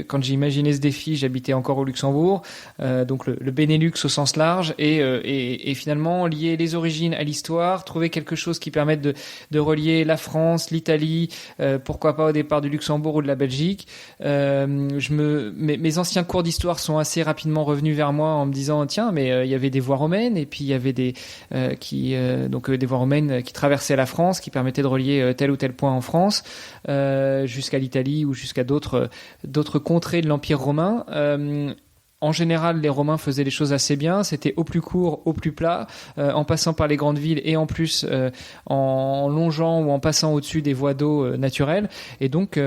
quand j'ai imaginé ce défi, j'habitais encore au Luxembourg, donc le Benelux au sens large, et finalement lier les origines à l'histoire, trouver quelque chose qui permette de relier la France, l'Italie, pourquoi pas au départ du Luxembourg ou de la Belgique. Mes anciens cours d'histoire sont assez rapidement revenus vers moi en me disant tiens, mais il y avait des voies romaines, et puis il y avait des voies romaines qui traversaient la France, qui permettait de relier tel ou tel point en France jusqu'à l'Italie ou jusqu'à d'autres contrées de l'Empire romain. En général, les Romains faisaient les choses assez bien. C'était au plus court, au plus plat, en passant par les grandes villes, et en plus en longeant ou en passant au-dessus des voies d'eau naturelles. Et donc,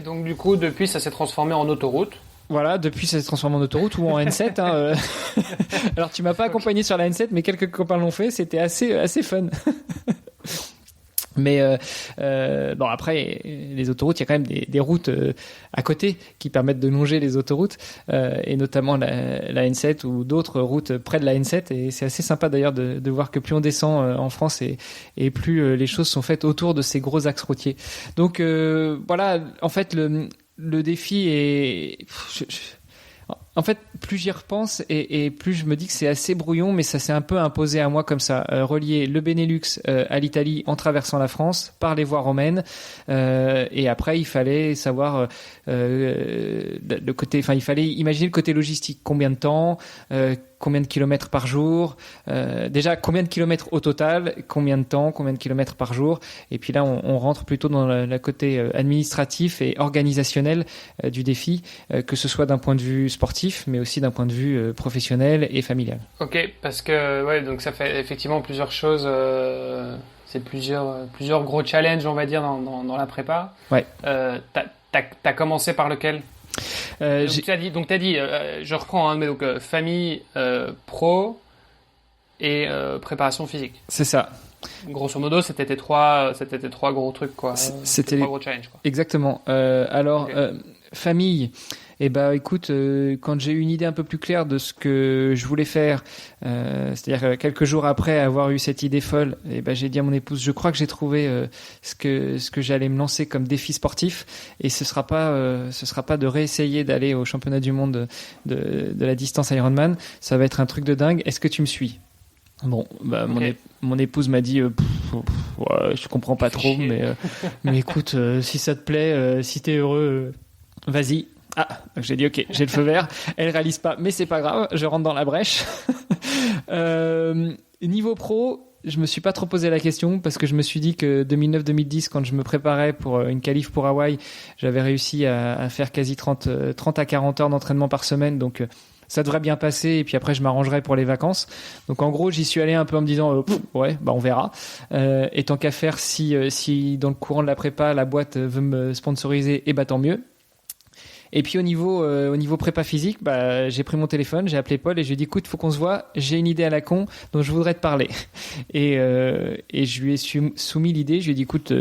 donc du coup, depuis, ça s'est transformé en autoroute. Voilà, depuis ça s'est transformé en autoroute ou en N7. Alors tu m'as pas accompagné sur la N7, mais quelques copains l'ont fait. C'était assez fun. Mais bon, après, les autoroutes, il y a quand même des routes à côté qui permettent de longer les autoroutes, et notamment la N7 ou d'autres routes près de la N7. Et c'est assez sympa d'ailleurs de voir que plus on descend en France et plus les choses sont faites autour de ces gros axes routiers. Donc voilà, en fait, le défi est... En fait, plus j'y repense et plus je me dis que c'est assez brouillon, mais ça s'est un peu imposé à moi comme ça. Relier le Benelux à l'Italie en traversant la France par les voies romaines. Et après, il fallait savoir le côté... Enfin, il fallait imaginer le côté logistique. Combien de temps, combien de kilomètres par jour, déjà combien de kilomètres au total, combien de temps, combien de kilomètres par jour, et puis là on rentre plutôt dans le côté administratif et organisationnel du défi, que ce soit d'un point de vue sportif, mais aussi d'un point de vue professionnel et familial. Ok, parce que ouais, donc ça fait effectivement plusieurs choses. C'est plusieurs gros challenges, on va dire, dans la prépa. Ouais. T'as commencé par lequel? Donc t'as dit, je reprends, hein, mais donc famille, pro et préparation physique. C'est ça. Grosso modo, c'était tes trois gros trucs, quoi. C'était trois gros challenges, quoi. Exactement. Alors, okay. Famille. Eh ben, écoute, quand j'ai eu une idée un peu plus claire de ce que je voulais faire, c'est-à-dire quelques jours après avoir eu cette idée folle, eh ben, j'ai dit à mon épouse, je crois que j'ai trouvé ce que j'allais me lancer comme défi sportif, et ce sera pas de réessayer d'aller au championnat du monde de la distance Ironman. Ça va être un truc de dingue. Est-ce que tu me suis? Bon, bah, okay. Mon épouse m'a dit, ouais, je comprends pas trop, mais écoute, si ça te plaît, si t'es heureux, vas-y. Ah, donc j'ai dit ok, j'ai le feu vert. Elle réalise pas, mais c'est pas grave, je rentre dans la brèche. Niveau pro, je me suis pas trop posé la question parce que je me suis dit que 2009-2010, quand je me préparais pour une qualif pour Hawaï, j'avais réussi à faire quasi 30 à 40 heures d'entraînement par semaine, donc ça devrait bien passer, et puis après je m'arrangerai pour les vacances. Donc en gros, j'y suis allé un peu en me disant ouais, bah on verra. Et tant qu'à faire, si dans le courant de la prépa la boîte veut me sponsoriser, et bah tant mieux. Et puis au niveau prépa physique, bah j'ai pris mon téléphone, j'ai appelé Paul et je lui ai dit écoute, faut qu'on se voit, j'ai une idée à la con dont je voudrais te parler. Et je lui ai soumis l'idée, je lui ai dit écoute,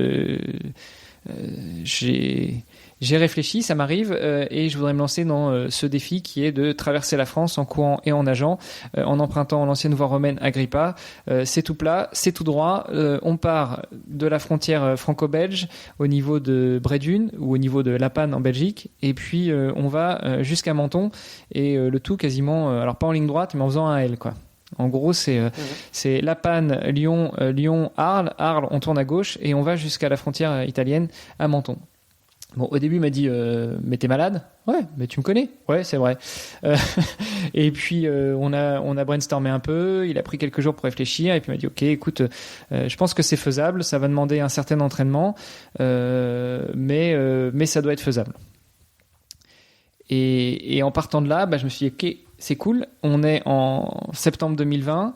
j'ai réfléchi, ça m'arrive, et je voudrais me lancer dans ce défi qui est de traverser la France en courant et en nageant, en empruntant l'ancienne voie romaine Agrippa. C'est tout plat, c'est tout droit. On part de la frontière franco-belge au niveau de Bredune ou au niveau de La Panne en Belgique, et puis on va jusqu'à Menton, et le tout quasiment, alors pas en ligne droite, mais en faisant un L, quoi. En gros, c'est La Panne, Lyon, Arles. Arles, on tourne à gauche et on va jusqu'à la frontière italienne à Menton. Bon, au début, il m'a dit mais t'es malade? Ouais, mais tu me connais? Ouais, c'est vrai. Et puis on a brainstormé un peu. Il a pris quelques jours pour réfléchir et puis il m'a dit ok, écoute, je pense que c'est faisable. Ça va demander un certain entraînement, mais ça doit être faisable. Et en partant de là, bah, je me suis dit ok, c'est cool. On est en septembre 2020.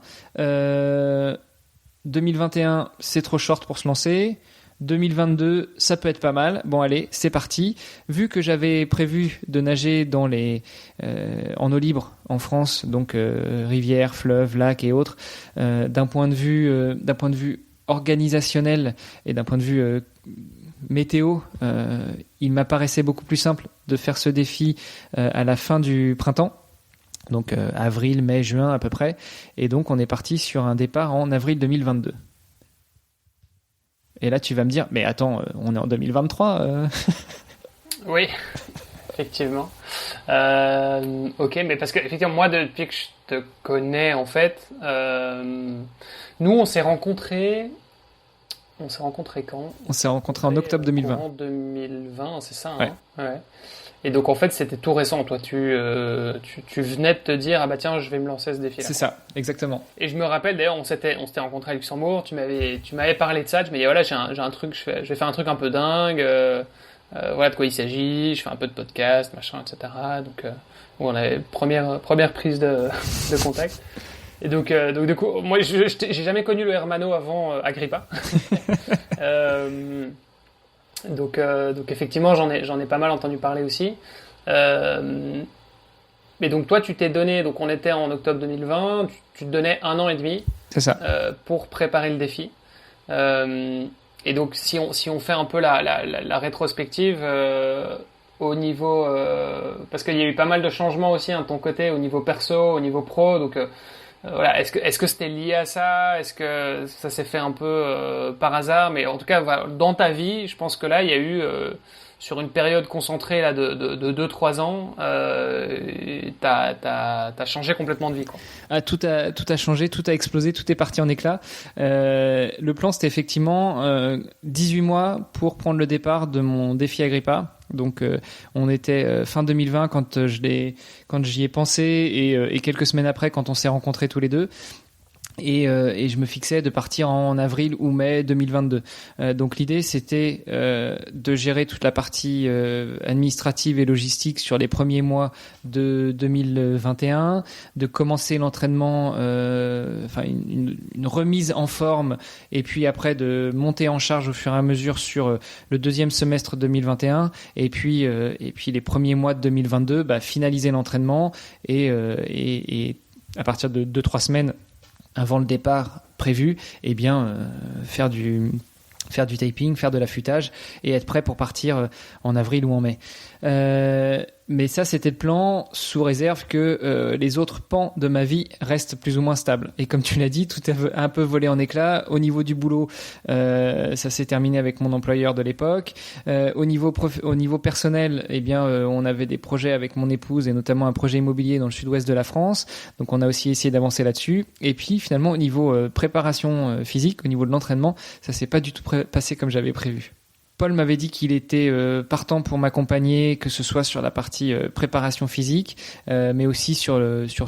2021, c'est trop short pour se lancer. 2022, ça peut être pas mal. Bon, allez, c'est parti. Vu que j'avais prévu de nager en eau libre en France, donc rivières, fleuves, lacs et autres, d'un point de vue organisationnel et d'un point de vue météo, il m'apparaissait beaucoup plus simple de faire ce défi à la fin du printemps. Donc avril, mai, juin à peu près. Et donc on est parti sur un départ en avril 2022. Et là, tu vas me dire, mais attends, on est en 2023. Oui, effectivement. Ok, mais parce que effectivement, moi, depuis que je te connais, en fait, nous, on s'est rencontrés. On s'est rencontrés quand? On s'est rencontrés en octobre 2020. En 2020, c'est ça. Ouais. Hein, ouais. Et donc en fait c'était tout récent, toi tu venais de te dire ah bah tiens je vais me lancer ce défi là. C'est ça, exactement. Et je me rappelle d'ailleurs on s'était rencontrés à Luxembourg, tu m'avais parlé de ça, tu m'as dit voilà j'ai un truc, je vais faire un truc un peu dingue, voilà de quoi il s'agit, je fais un peu de podcast machin etc. Donc on avait première prise de contact. Et donc du coup moi j'ai jamais connu le Hermano avant Agrippa. Donc effectivement j'en ai pas mal entendu parler aussi. Mais donc toi tu t'es donné, donc on était en octobre 2020, tu te donnais 1 an et demi. C'est ça. Pour préparer le défi. Et donc si on fait un peu la rétrospective au niveau parce qu'il y a eu pas mal de changements aussi de ton côté au niveau perso, au niveau pro, donc voilà, est-ce que c'était lié à ça? Est-ce que ça s'est fait un peu par hasard? Mais en tout cas, voilà, dans ta vie, je pense que là, il y a eu sur une période concentrée là de 2-3 ans, t'as changé complètement de vie, quoi. Ah, tout a changé, tout a explosé, tout est parti en éclats. Le plan, c'était effectivement 18 mois pour prendre le départ de mon défi Agrippa. Donc on était fin 2020 quand j'y ai pensé et quelques semaines après quand on s'est rencontrés tous les deux. Et je me fixais de partir en avril ou mai 2022. Donc l'idée c'était de gérer toute la partie administrative et logistique sur les premiers mois de 2021, de commencer l'entraînement, enfin une remise en forme, et puis après de monter en charge au fur et à mesure sur le deuxième semestre 2021, et puis les premiers mois de 2022, finaliser l'entraînement et à partir de 2-3 semaines avant le départ prévu, faire du taping, faire de l'affûtage et être prêt pour partir en avril ou en mai. Mais ça, c'était le plan sous réserve que les autres pans de ma vie restent plus ou moins stables. Et comme tu l'as dit, tout a un peu volé en éclats. Au niveau du boulot, ça s'est terminé avec mon employeur de l'époque. Au niveau personnel, on avait des projets avec mon épouse et notamment un projet immobilier dans le sud-ouest de la France. Donc, on a aussi essayé d'avancer là-dessus. Et puis, finalement, au niveau préparation physique, au niveau de l'entraînement, ça s'est pas du tout passé comme j'avais prévu. Paul m'avait dit qu'il était partant pour m'accompagner, que ce soit sur la partie préparation physique, mais aussi sur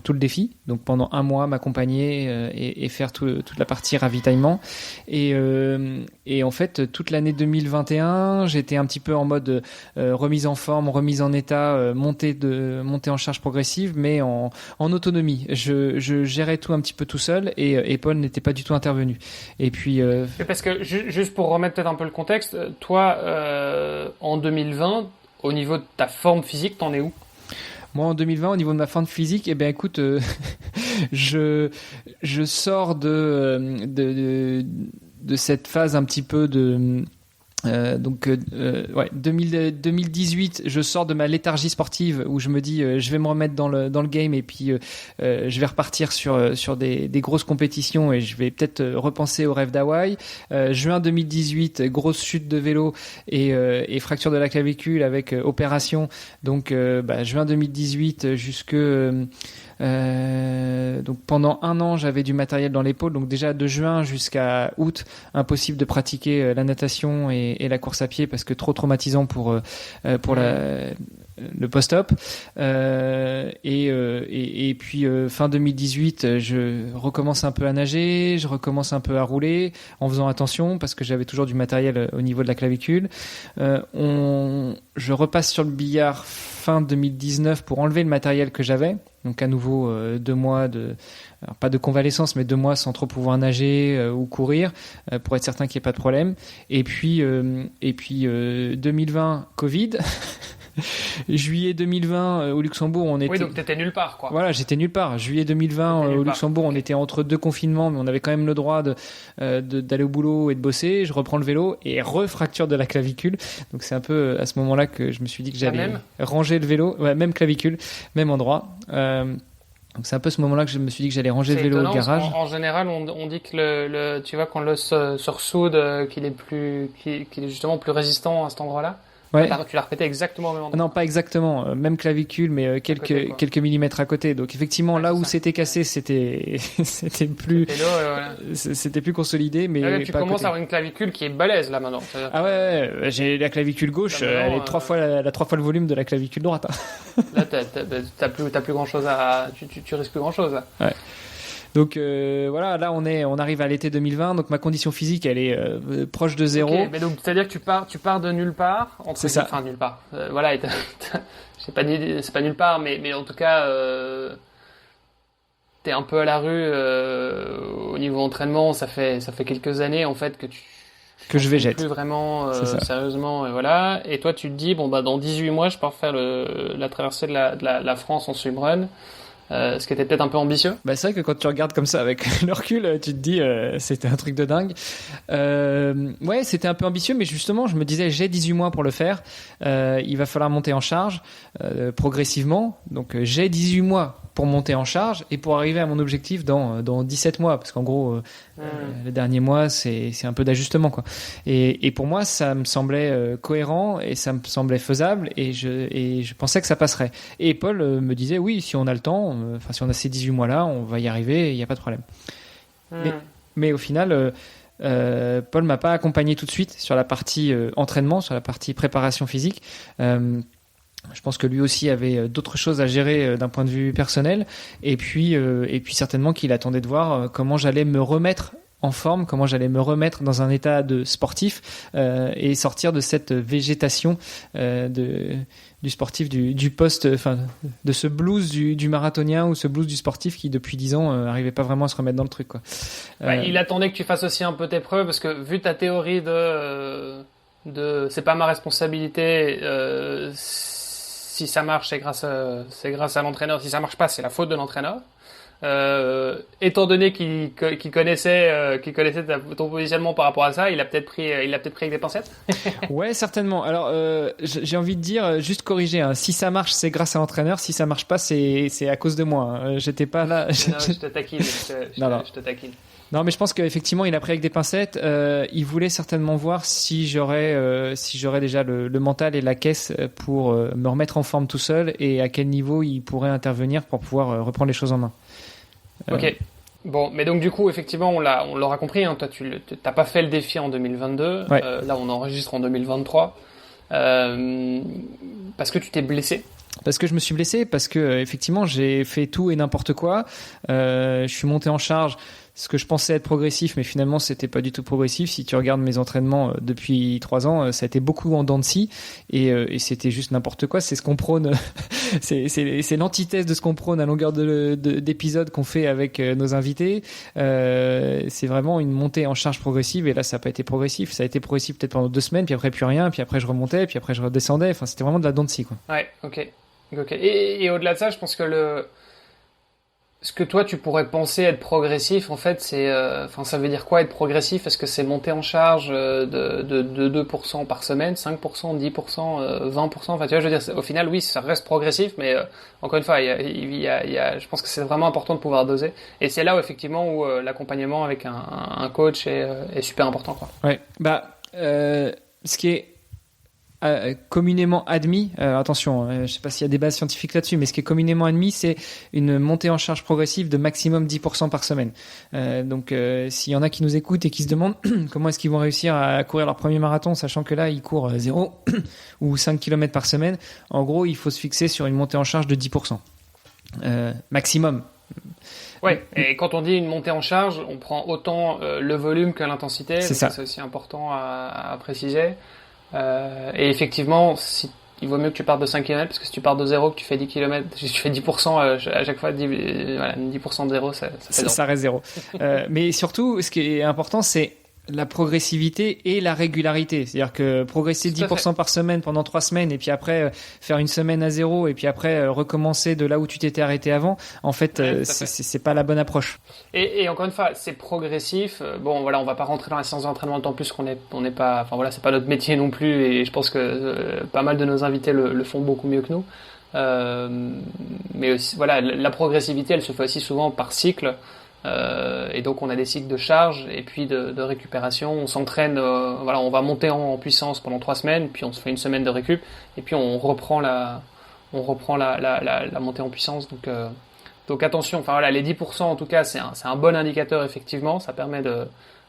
tout le défi. Donc pendant un mois, m'accompagner et faire toute la partie ravitaillement. Et en fait, toute l'année 2021, j'étais un petit peu en mode remise en forme, remise en état, montée en charge progressive, mais en autonomie. Je gérais tout un petit peu tout seul et Paul n'était pas du tout intervenu. Et puis parce que juste pour remettre peut-être un peu le contexte, toi en 2020, au niveau de ta forme physique, t'en es où? Moi, en 2020, au niveau de ma forme physique, écoute, je sors de cette phase un petit peu de 2018, je sors de ma léthargie sportive où je me dis je vais me remettre dans le game et puis je vais repartir sur des grosses compétitions et je vais peut-être repenser au rêve d'Hawaï. Juin 2018, grosse chute de vélo et fracture de la clavicule avec opération. Donc juin 2018 donc pendant un an j'avais du matériel dans l'épaule, donc déjà de juin jusqu'à août impossible de pratiquer la natation et la course à pied parce que trop traumatisant pour le post-op et puis fin 2018 je recommence un peu à nager, je recommence un peu à rouler en faisant attention parce que j'avais toujours du matériel au niveau de la clavicule. Je repasse sur le billard fin 2019 pour enlever le matériel que j'avais, donc à nouveau 2 mois alors pas de convalescence mais 2 mois sans trop pouvoir nager ou courir pour être certain qu'il n'y ait pas de problème. Et puis 2020 Covid. Juillet 2020 au Luxembourg, on était. Oui, donc t'étais nulle part, quoi. Voilà, j'étais nulle part. Juillet 2020 au Luxembourg, on était entre 2 confinements, mais on avait quand même le droit d'aller au boulot et de bosser. Je reprends le vélo et refracture de la clavicule. Donc c'est un peu à ce moment-là que je me suis dit que j'allais ranger le vélo, même clavicule, même endroit. Donc c'est un peu ce moment-là que je me suis dit que j'allais ranger le vélo au garage. En général, on dit que tu vois, quand l'os se ressoude, qu'il est justement plus résistant à cet endroit-là. Ouais. Tu l'as répété exactement au même endroit. Non, pas exactement, même clavicule, mais quelques millimètres à côté. Donc effectivement, là où c'était cassé, c'était plus consolidé, mais tu commences à avoir une clavicule qui est balèze là maintenant. Ah ouais, j'ai la clavicule gauche, elle est 3 fois le volume de la clavicule droite. Là, t'as plus grand chose tu risques plus grand chose là. Ouais. Donc voilà, là on arrive à l'été 2020, donc ma condition physique elle est proche de zéro. Okay, mais donc c'est-à-dire que tu pars de nulle part, c'est ça. Enfin nulle part. Voilà, c'est pas nulle part, mais en tout cas t'es un peu à la rue au niveau entraînement. Ça fait quelques années en fait que je végète. Plus vraiment sérieusement, et voilà. Et toi tu te dis dans 18 mois je pars faire la traversée de la France en swimrun. ce qui était peut-être un peu ambitieux. Bah, c'est vrai que quand tu regardes comme ça avec le recul, tu te dis c'était un truc de dingue. Ouais, c'était un peu ambitieux, mais justement, je me disais j'ai 18 mois pour le faire. Il va falloir monter en charge progressivement. Donc j'ai 18 mois pour monter en charge et pour arriver à mon objectif dans 17 mois, parce qu'en gros le dernier mois c'est un peu d'ajustement quoi. Et pour moi ça me semblait cohérent et ça me semblait faisable et je pensais que ça passerait. Et Paul me disait oui, si on a le temps, enfin si on a ces 18 mois là, on va y arriver, il n'y a pas de problème. Mais au final Paul m'a pas accompagné tout de suite sur la partie entraînement, sur la partie préparation physique. Je pense que lui aussi avait d'autres choses à gérer d'un point de vue personnel, et puis certainement qu'il attendait de voir comment j'allais me remettre en forme, comment j'allais me remettre dans un état de sportif et sortir de cette végétation du sportif, du poste, enfin de ce blues du marathonien ou ce blues du sportif qui depuis 10 ans arrivait pas vraiment à se remettre dans le truc quoi. Il attendait que tu fasses aussi un peu tes preuves, parce que vu ta théorie de c'est pas ma responsabilité, si ça marche c'est grâce à l'entraîneur, si ça marche pas c'est la faute de l'entraîneur. Étant donné qu'il connaissait ton positionnement par rapport à ça, il a peut-être pris avec des pincettes. Ouais, certainement. Alors j'ai envie de dire, juste corriger, hein. Si ça marche c'est grâce à l'entraîneur, si ça marche pas c'est à cause de moi, hein. J'étais pas là. Non, je te taquine, je te taquine. Non, mais je pense qu'effectivement, il a pris avec des pincettes. Il voulait certainement voir si j'aurais déjà le mental et la caisse pour me remettre en forme tout seul, et à quel niveau il pourrait intervenir pour pouvoir reprendre les choses en main. Ok. Bon, mais donc du coup, effectivement, on l'aura compris. Hein, toi, tu t'as pas fait le défi en 2022. Ouais. Là, on enregistre en 2023 parce que tu t'es blessé. Parce que je me suis blessé, parce que effectivement j'ai fait tout et n'importe quoi. Je suis monté en charge, ce que je pensais être progressif, mais finalement c'était pas du tout progressif. Si tu regardes mes entraînements depuis 3 ans, ça a été beaucoup en dents de scie, et c'était juste n'importe quoi. C'est ce qu'on prône, c'est l'antithèse de ce qu'on prône à longueur d'épisodes qu'on fait avec nos invités. C'est vraiment une montée en charge progressive, et là ça n'a pas été progressif. Ça a été progressif peut-être pendant 2 semaines, puis après plus rien, puis après je remontais, puis après je redescendais. Enfin, c'était vraiment de la dents de scie quoi. Ouais, ok. Et au-delà de ça, je pense que ce que toi tu pourrais penser être progressif, en fait, c'est, ça veut dire quoi être progressif? Est-ce que c'est monter en charge de 2% par semaine, 5%, 10%, 20%? Enfin, tu vois, je veux dire, au final, oui, ça reste progressif, mais encore une fois, je pense que c'est vraiment important de pouvoir doser. Et c'est là où effectivement où l'accompagnement avec un coach est super important, quoi. Ouais. Ce qui est communément admis, attention, je ne sais pas s'il y a des bases scientifiques là-dessus, mais ce qui est communément admis, c'est une montée en charge progressive de maximum 10% par semaine. Donc s'il y en a qui nous écoutent et qui se demandent comment est-ce qu'ils vont réussir à courir leur premier marathon, sachant que là ils courent 0 ou 5 km par semaine, en gros il faut se fixer sur une montée en charge de 10% maximum. Ouais, et quand on dit une montée en charge, on prend autant le volume que l'intensité. C'est ça. C'est aussi important à préciser. Et effectivement, il vaut mieux que tu partes de 5 km, parce que si tu pars de 0, que tu fais 10 km, si tu fais 10%, à chaque fois, 10% de 0, ça reste 0. Mais surtout, ce qui est important, c'est la progressivité et la régularité. C'est-à-dire que progresser 10% par semaine pendant 3 semaines, et puis après faire une semaine à 0, et puis après recommencer de là où tu t'étais arrêté avant, en fait, c'est pas la bonne approche. Et encore une fois, c'est progressif. Bon, voilà, on va pas rentrer dans la séance d'entraînement, tant plus qu'on n'est pas, enfin voilà, c'est pas notre métier non plus, et je pense que pas mal de nos invités le font beaucoup mieux que nous. Mais aussi, voilà, la progressivité, elle se fait aussi souvent par cycle. Et donc on a des cycles de charge et puis de récupération. On s'entraîne, on va monter en puissance pendant 3 semaines, puis on se fait une semaine de récup, et puis on reprend la montée en puissance. Donc attention, enfin voilà, les 10% en tout cas, c'est un bon indicateur effectivement. Ça permet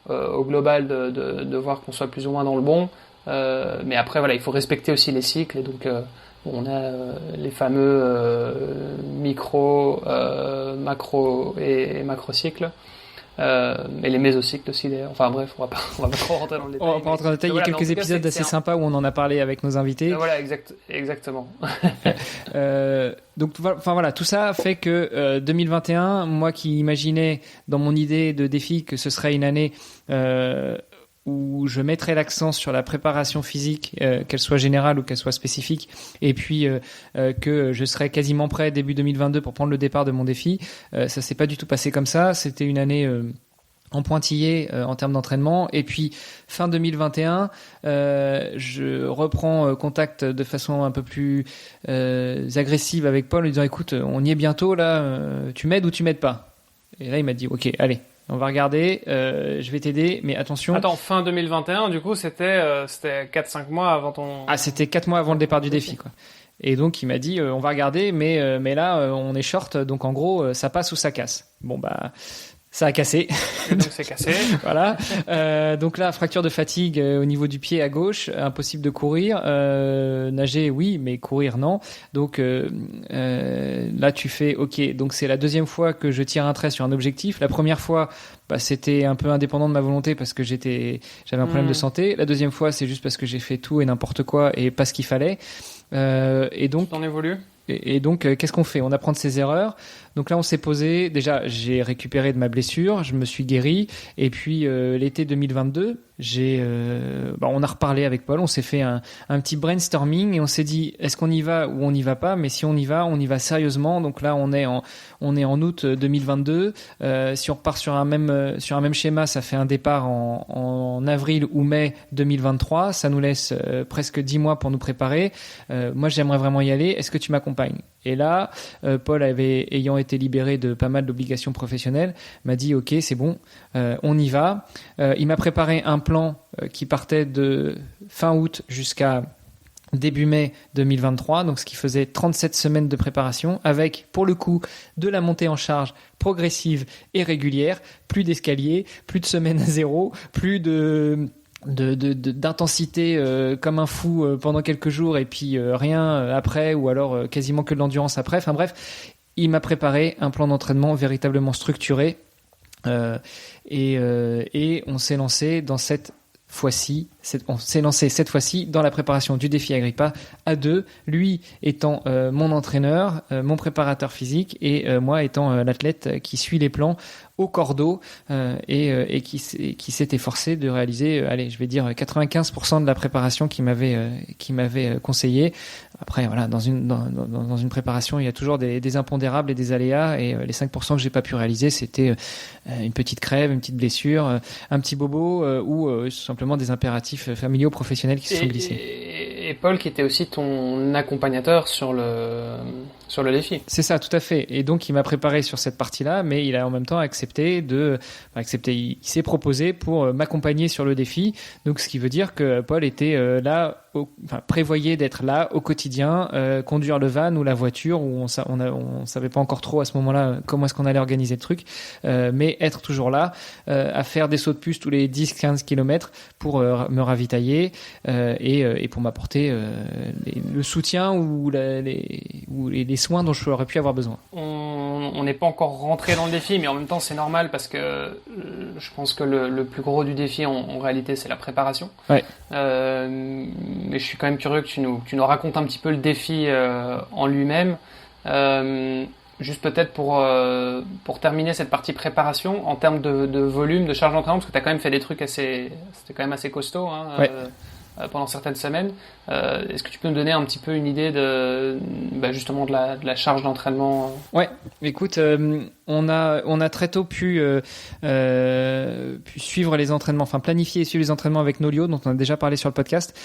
au global de voir qu'on soit plus ou moins dans le bon. Mais après voilà, il faut respecter aussi les cycles, et donc on a les fameux micro, macro et macrocycles, et les mésocycles aussi d'ailleurs. Enfin bref, on va pas trop rentrer dans le détail. On va pas rentrer dans le détail. Il y a quelques épisodes assez sympas où on en a parlé avec nos invités. Voilà, exactement. Donc voilà, tout ça fait que 2021, moi qui imaginais dans mon idée de défi que ce serait une année où je mettrais l'accent sur la préparation physique, qu'elle soit générale ou qu'elle soit spécifique, et puis que je serais quasiment prêt début 2022 pour prendre le départ de mon défi. Ça s'est pas du tout passé comme ça. C'était une année en pointillé en termes d'entraînement, et puis fin 2021 je reprends contact de façon un peu plus agressive avec Paul en lui disant écoute, on y est bientôt là, tu m'aides ou tu m'aides pas? Et là il m'a dit ok, allez, on va regarder, je vais t'aider, mais attention. Attends, fin 2021, du coup c'était 4-5 mois avant ton... Ah, c'était 4 mois avant le départ du défi, quoi. Et donc il m'a dit on va regarder, mais là on est short, donc en gros ça passe ou ça casse. Bon bah ça a cassé. Et donc c'est cassé. Voilà. Donc là, fracture de fatigue au niveau du pied à gauche, impossible de courir. Nager, oui, mais courir, non. Donc là, tu fais OK. Donc c'est la deuxième fois que je tire un trait sur un objectif. La première fois, c'était un peu indépendant de ma volonté parce que j'avais un problème de santé. La deuxième fois, c'est juste parce que j'ai fait tout et n'importe quoi et pas ce qu'il fallait. Et donc. Tu t'en évolues ? Et donc, qu'est-ce qu'on fait? On apprend de ses erreurs. Donc là, on s'est posé. Déjà, j'ai récupéré de ma blessure, je me suis guéri. Et puis, l'été 2022, on a reparlé avec Paul. On s'est fait un petit brainstorming et on s'est dit, est-ce qu'on y va ou on n'y va pas? Mais si on y va sérieusement. Donc là, on est en août 2022. Si on repart sur un même schéma, ça fait un départ en avril ou mai 2023. Ça nous laisse presque 10 mois pour nous préparer. Moi, j'aimerais vraiment y aller. Est-ce que tu m'accompagnes? Et là, Paul ayant été libéré de pas mal d'obligations professionnelles, m'a dit ok, c'est bon, on y va. Il m'a préparé un plan qui partait de fin août jusqu'à début mai 2023, donc ce qui faisait 37 semaines de préparation avec, pour le coup, de la montée en charge progressive et régulière, plus d'escalier, plus de semaines à zéro, plus d'intensité comme un fou pendant quelques jours et puis rien après, ou alors quasiment que de l'endurance après. Enfin bref, il m'a préparé un plan d'entraînement véritablement structuré et on s'est lancé cette fois-ci dans la préparation du défi Agrippa à deux, lui étant mon entraîneur, mon préparateur physique, et moi étant l'athlète qui suit les plans au cordeau et qui s'est efforcé de réaliser, je vais dire 95% de la préparation qu'il m'avait conseillé. Après voilà, dans une préparation, il y a toujours des impondérables et des aléas, et les 5% que j'ai pas pu réaliser, c'était une petite crève, une petite blessure, un petit bobo ou simplement des impératifs familiaux, professionnels qui se sont glissés. Et Paul qui était aussi ton accompagnateur sur le défi. C'est ça, tout à fait. Et donc il m'a préparé sur cette partie-là, mais il a en même temps accepté. Il s'est proposé pour m'accompagner sur le défi. Donc ce qui veut dire que Paul était prévoyait d'être là au quotidien, conduire le van ou la voiture, où on savait pas encore trop à ce moment-là comment est-ce qu'on allait organiser le truc, mais être toujours là, à faire des sauts de puce tous les 10-15 km pour me ravitailler et pour m'apporter le soutien ou les soins dont j'aurais pu avoir besoin. On n'est pas encore rentré dans le défi, mais en même temps c'est normal parce que je pense que le plus gros du défi en réalité c'est la préparation. Ouais. Mais je suis quand même curieux que tu nous racontes un petit peu le défi en lui-même. Juste peut-être pour terminer cette partie préparation, en termes de volume, de charge d'entraînement, parce que tu as quand même fait des trucs c'était quand même assez costaud ouais. Pendant certaines semaines. Est-ce que tu peux nous donner un petit peu une idée justement de la charge d'entraînement? Ouais, écoute, on a très tôt pu suivre les entraînements, enfin planifier et suivre les entraînements avec Nolio, dont on a déjà parlé sur le podcast.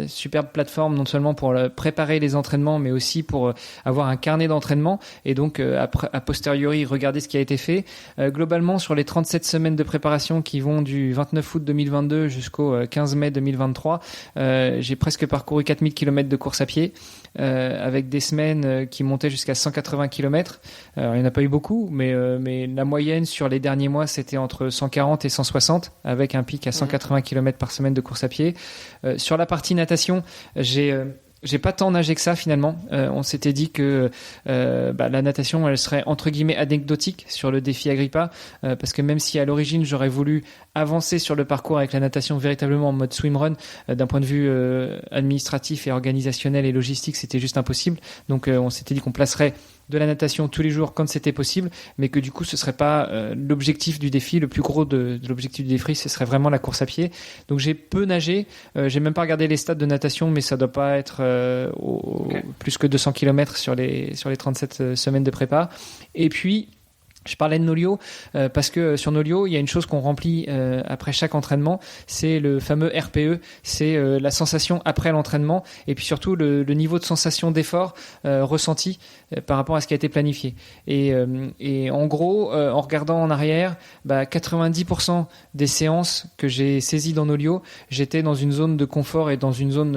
Superbe plateforme, non seulement pour préparer les entraînements, mais aussi pour avoir un carnet d'entraînement et donc a posteriori regarder ce qui a été fait. Globalement, sur les 37 semaines de préparation qui vont du 29 août 2022 jusqu'au 15 mai 2023, j'ai presque parcouru 4000 km de course à pied, avec des semaines qui montaient jusqu'à 180 km. Alors, il n'y en a pas eu beaucoup, mais la moyenne sur les derniers mois, c'était entre 140 et 160, avec un pic à 180 km par semaine de course à pied. Sur la partie natation, j'ai pas tant nagé que ça finalement. On s'était dit que la natation, elle serait entre guillemets anecdotique sur le défi Agrippa, parce que même si à l'origine j'aurais voulu avancer sur le parcours avec la natation véritablement en mode swimrun, d'un point de vue administratif et organisationnel et logistique, c'était juste impossible. Donc on s'était dit qu'on placerait de la natation tous les jours quand c'était possible, mais que du coup ce serait pas l'objectif du défi. Le plus gros de l'objectif du défi, ce serait vraiment la course à pied. Donc j'ai peu nagé, j'ai même pas regardé les stats de natation, mais ça doit pas être plus que 200 km sur les 37 semaines de prépa. Et puis je parlais de Nolio parce que sur Nolio, il y a une chose qu'on remplit après chaque entraînement, c'est le fameux RPE, c'est la sensation après l'entraînement et puis surtout le niveau de sensation d'effort ressenti par rapport à ce qui a été planifié. Et en gros, en regardant en arrière, 90% des séances que j'ai saisies dans Nolio, j'étais dans une zone de confort et dans une zone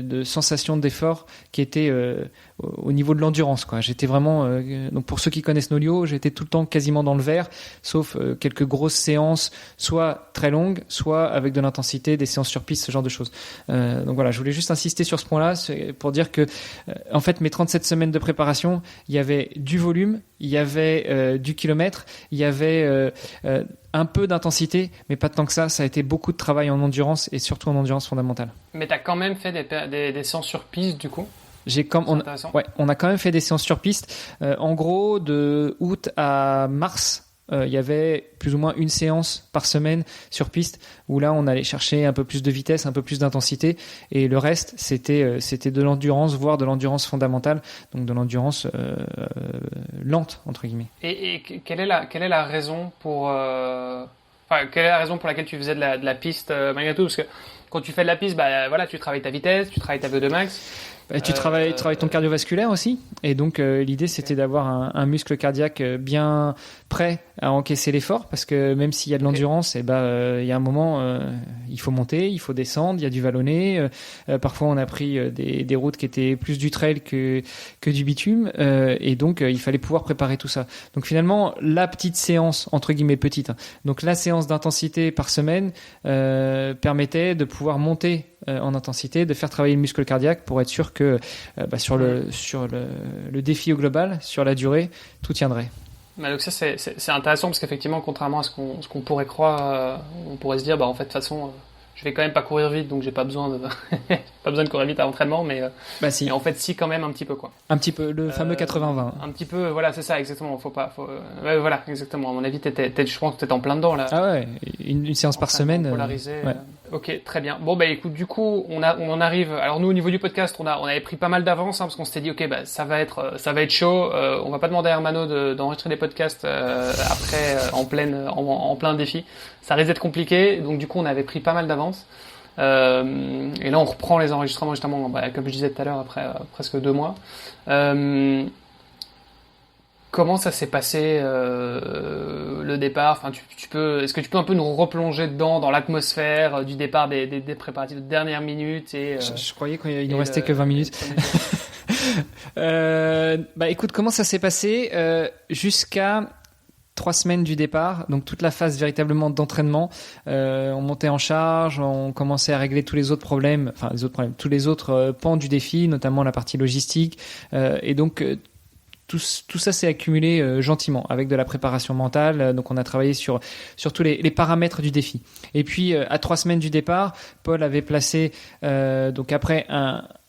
de sensation d'effort qui était au niveau de l'endurance, quoi. J'étais vraiment donc pour ceux qui connaissent Nolio, j'étais tout le temps quasiment dans le vert, sauf quelques grosses séances, soit très longues, soit avec de l'intensité, des séances sur piste, ce genre de choses. Donc voilà, je voulais juste insister sur ce point-là pour dire que en fait mes 37 semaines de préparation, il y avait du volume, il y avait du kilomètre, il y avait un peu d'intensité, mais pas tant que ça. Ça a été beaucoup de travail en endurance et surtout en endurance fondamentale. Mais tu as quand même fait des séances sur piste du coup? On a quand même fait des séances sur piste. En gros, de août à mars, il y avait plus ou moins une séance par semaine sur piste où là, on allait chercher un peu plus de vitesse, un peu plus d'intensité. Et le reste, c'était de l'endurance, voire de l'endurance fondamentale, donc de l'endurance lente, entre guillemets. Et quelle est la raison pour... quelle est la raison pour laquelle tu faisais de la piste malgré tout? Parce que quand tu fais de la piste, voilà, tu travailles ta vitesse, tu travailles ta VO2 max. Tu travailles ton cardiovasculaire aussi, et donc l'idée c'était d'avoir un muscle cardiaque bien prêt à encaisser l'effort, parce que même s'il y a de l'endurance, il y a un moment il faut monter, il faut descendre, il y a du vallonné. Parfois on a pris des routes qui étaient plus du trail que du bitume, et donc il fallait pouvoir préparer tout ça. Donc finalement la petite séance entre guillemets petite, donc la séance d'intensité par semaine permettait de pouvoir monter en intensité, de faire travailler le muscle cardiaque pour être sûr que sur le défi au global, sur la durée, tout tiendrait. Donc ça c'est intéressant parce qu'effectivement, contrairement à ce qu'on pourrait croire, on pourrait se dire en fait de toute façon je vais quand même pas courir vite, donc j'ai pas besoin de courir vite à l'entraînement, mais si. Mais en fait si quand même un petit peu quoi. Un petit peu le fameux 80-20. Un petit peu, voilà, c'est ça exactement. Voilà, exactement. À mon avis, je pense que t'étais en plein dedans là. Ah ouais, une séance par semaine. Polarisé. Ouais. Ok, très bien. Bon écoute, du coup, on en arrive. Alors nous, au niveau du podcast, on avait pris pas mal d'avance parce qu'on s'était dit, ok, ça va être chaud. On va pas demander à Hermano d'enregistrer des podcasts après en plein défi. Ça risque d'être compliqué. Donc du coup, on avait pris pas mal d'avance. Et là, on reprend les enregistrements justement, comme je disais tout à l'heure, après presque 2 mois. Comment ça s'est passé le départ? Enfin, est-ce que tu peux un peu nous replonger dans l'atmosphère du départ des préparatifs de dernière minute et je croyais qu'il nous restait que 20 minutes. Écoute, comment ça s'est passé jusqu'à 3 semaines du départ, donc toute la phase véritablement d'entraînement. On montait en charge, on commençait à régler tous les autres problèmes, tous les autres pans du défi, notamment la partie logistique, et donc tout ça s'est accumulé gentiment avec de la préparation mentale. Donc on a travaillé sur tous les paramètres du défi. Et puis à 3 semaines du départ, Paul avait placé donc après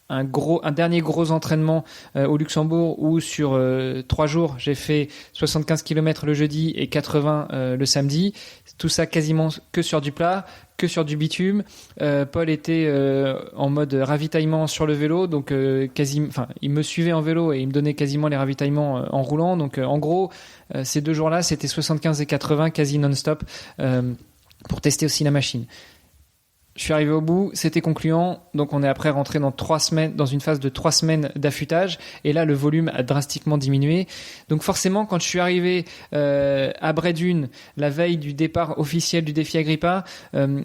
un dernier gros entraînement au Luxembourg où sur 3 jours j'ai fait 75 km le jeudi et 80 le samedi. Tout ça quasiment que sur du plat, que sur du bitume. Paul était en mode ravitaillement sur le vélo, donc il me suivait en vélo et il me donnait quasiment les ravitaillements en roulant. Donc en gros, ces 2 jours-là, c'était 75 et 80 quasi non-stop pour tester aussi la machine. Je suis arrivé au bout, c'était concluant, donc on est après rentré dans une phase de 3 semaines d'affûtage, et là le volume a drastiquement diminué. Donc forcément, quand je suis arrivé à Bray-Dunes, la veille du départ officiel du défi Agrippa,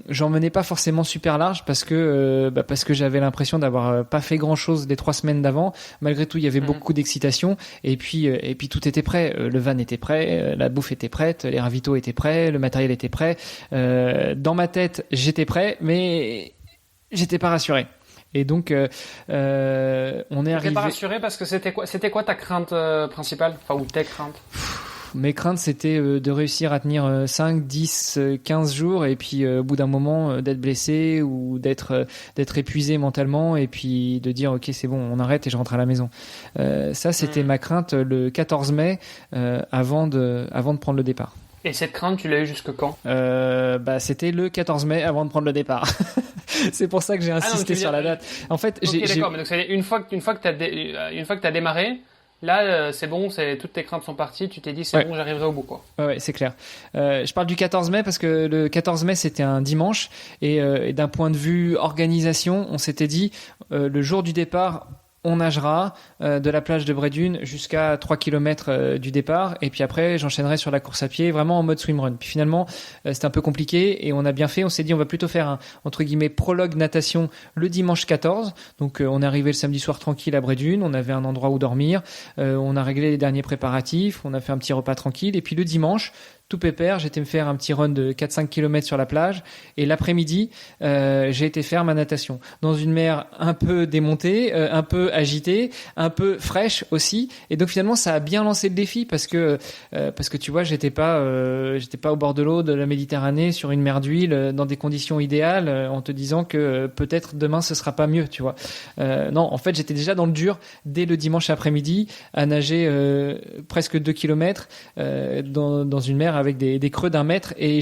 j'en menais pas forcément super large parce que j'avais l'impression d'avoir pas fait grand chose les 3 semaines d'avant. Malgré tout, il y avait beaucoup d'excitation, et puis tout était prêt. Le van était prêt, la bouffe était prête, les ravitaux étaient prêts, le matériel était prêt. Dans ma tête, j'étais prêt, mais j'étais pas rassuré. Et donc on est arrivé. T'étais pas rassuré parce que c'était quoi ta crainte principale, ou tes craintes? Mes craintes, c'était de réussir à tenir 5, 10, 15 jours et puis au bout d'un moment d'être blessé ou d'être épuisé mentalement et puis de dire ok c'est bon, on arrête et je rentre à la maison. Ça, c'était ma crainte le 14 mai avant de prendre le départ. Et cette crainte, tu l'as eu jusque quand? C'était le 14 mai avant de prendre le départ. C'est pour ça que j'ai insisté sur la date. En fait, d'accord, mais donc une fois que t'as démarré, là, c'est bon, toutes tes craintes sont parties, tu t'es dit c'est bon, j'arriverai au bout, quoi. Ouais, c'est clair. Je parle du 14 mai parce que le 14 mai, c'était un dimanche et d'un point de vue organisation, on s'était dit le jour du départ, on nagera de la plage de Bray-Dunes jusqu'à 3 km du départ et puis après j'enchaînerai sur la course à pied vraiment en mode swimrun. Puis finalement c'était un peu compliqué et on a bien fait, on s'est dit on va plutôt faire un entre guillemets prologue natation le dimanche 14. Donc on est arrivé le samedi soir tranquille à Bray-Dunes, on avait un endroit où dormir, on a réglé les derniers préparatifs, on a fait un petit repas tranquille et puis le dimanche tout pépère, j'étais me faire un petit run de 4-5 km sur la plage et l'après-midi, j'ai été faire ma natation dans une mer un peu démontée, un peu agitée, un peu fraîche aussi et donc finalement ça a bien lancé le défi parce que tu vois, j'étais pas au bord de l'eau de la Méditerranée sur une mer d'huile dans des conditions idéales en te disant que peut-être demain ce sera pas mieux, tu vois. Non, en fait, j'étais déjà dans le dur dès le dimanche après-midi à nager presque 2 km dans une mer avec des creux d'1 mètre et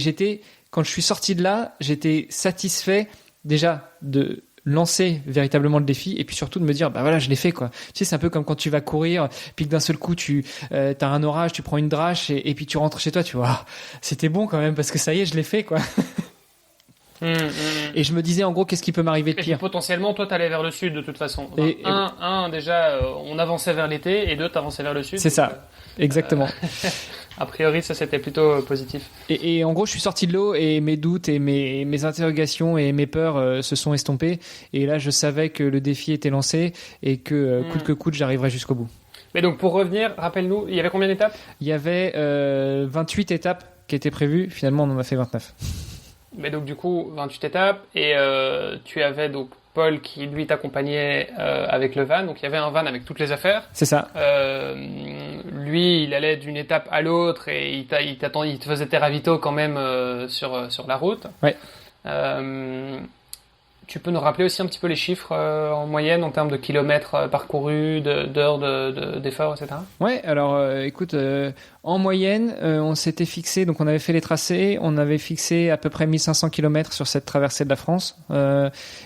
quand je suis sorti de là, j'étais satisfait déjà de lancer véritablement le défi et puis surtout de me dire bah voilà, je l'ai fait, quoi. Tu sais, c'est un peu comme quand tu vas courir puis que d'un seul coup tu t'as un orage, tu prends une drache et puis tu rentres chez toi, tu vois. C'était bon quand même parce que ça y est, je l'ai fait, quoi. Et je me disais en gros qu'est-ce qui peut m'arriver de pire. Et puis, potentiellement toi t'allais vers le sud de toute façon. Déjà on avançait vers l'été et deux t'avançais vers le sud. C'est ça, exactement. A priori ça c'était plutôt positif. Et en gros je suis sorti de l'eau et mes doutes et mes interrogations et mes peurs se sont estompées et là je savais que le défi était lancé et que coûte que coûte j'arriverais jusqu'au bout. Mais donc pour revenir, rappelle-nous, il y avait combien d'étapes? Il y avait 28 étapes qui étaient prévues, finalement on en a fait 29. Mais donc du coup 28 étapes et tu avais donc Paul qui lui t'accompagnait avec le van, donc il y avait un van avec toutes les affaires. C'est ça. Lui il allait d'une étape à l'autre et il te faisait tes ravitaux quand même sur la route. Ouais. Tu peux nous rappeler aussi un petit peu les chiffres en moyenne en termes de kilomètres parcourus, d'heures d'efforts, etc. Ouais, alors écoute, en moyenne, on s'était fixé, donc on avait fait les tracés, on avait fixé à peu près 1500 km sur cette traversée de la France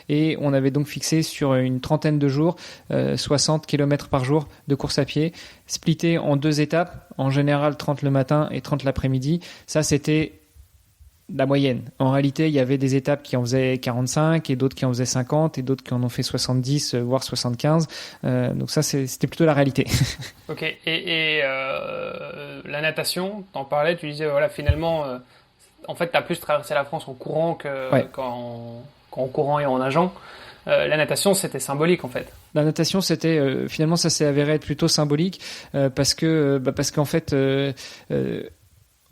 et on avait donc fixé sur une trentaine de jours 60 km par jour de course à pied, splitté en 2 étapes, en général 30 le matin et 30 l'après-midi. Ça, c'était la moyenne. En réalité, il y avait des étapes qui en faisaient 45 et d'autres qui en faisaient 50 et d'autres qui en ont fait 70 voire 75. Donc ça, c'était plutôt la réalité. Ok. Et la natation, t'en parlais, tu disais voilà, finalement, en fait, t'as plus traversé la France en courant qu'en courant et en nageant. La natation, c'était symbolique en fait. La natation, c'était finalement, ça s'est avéré être plutôt symbolique parce qu'en fait.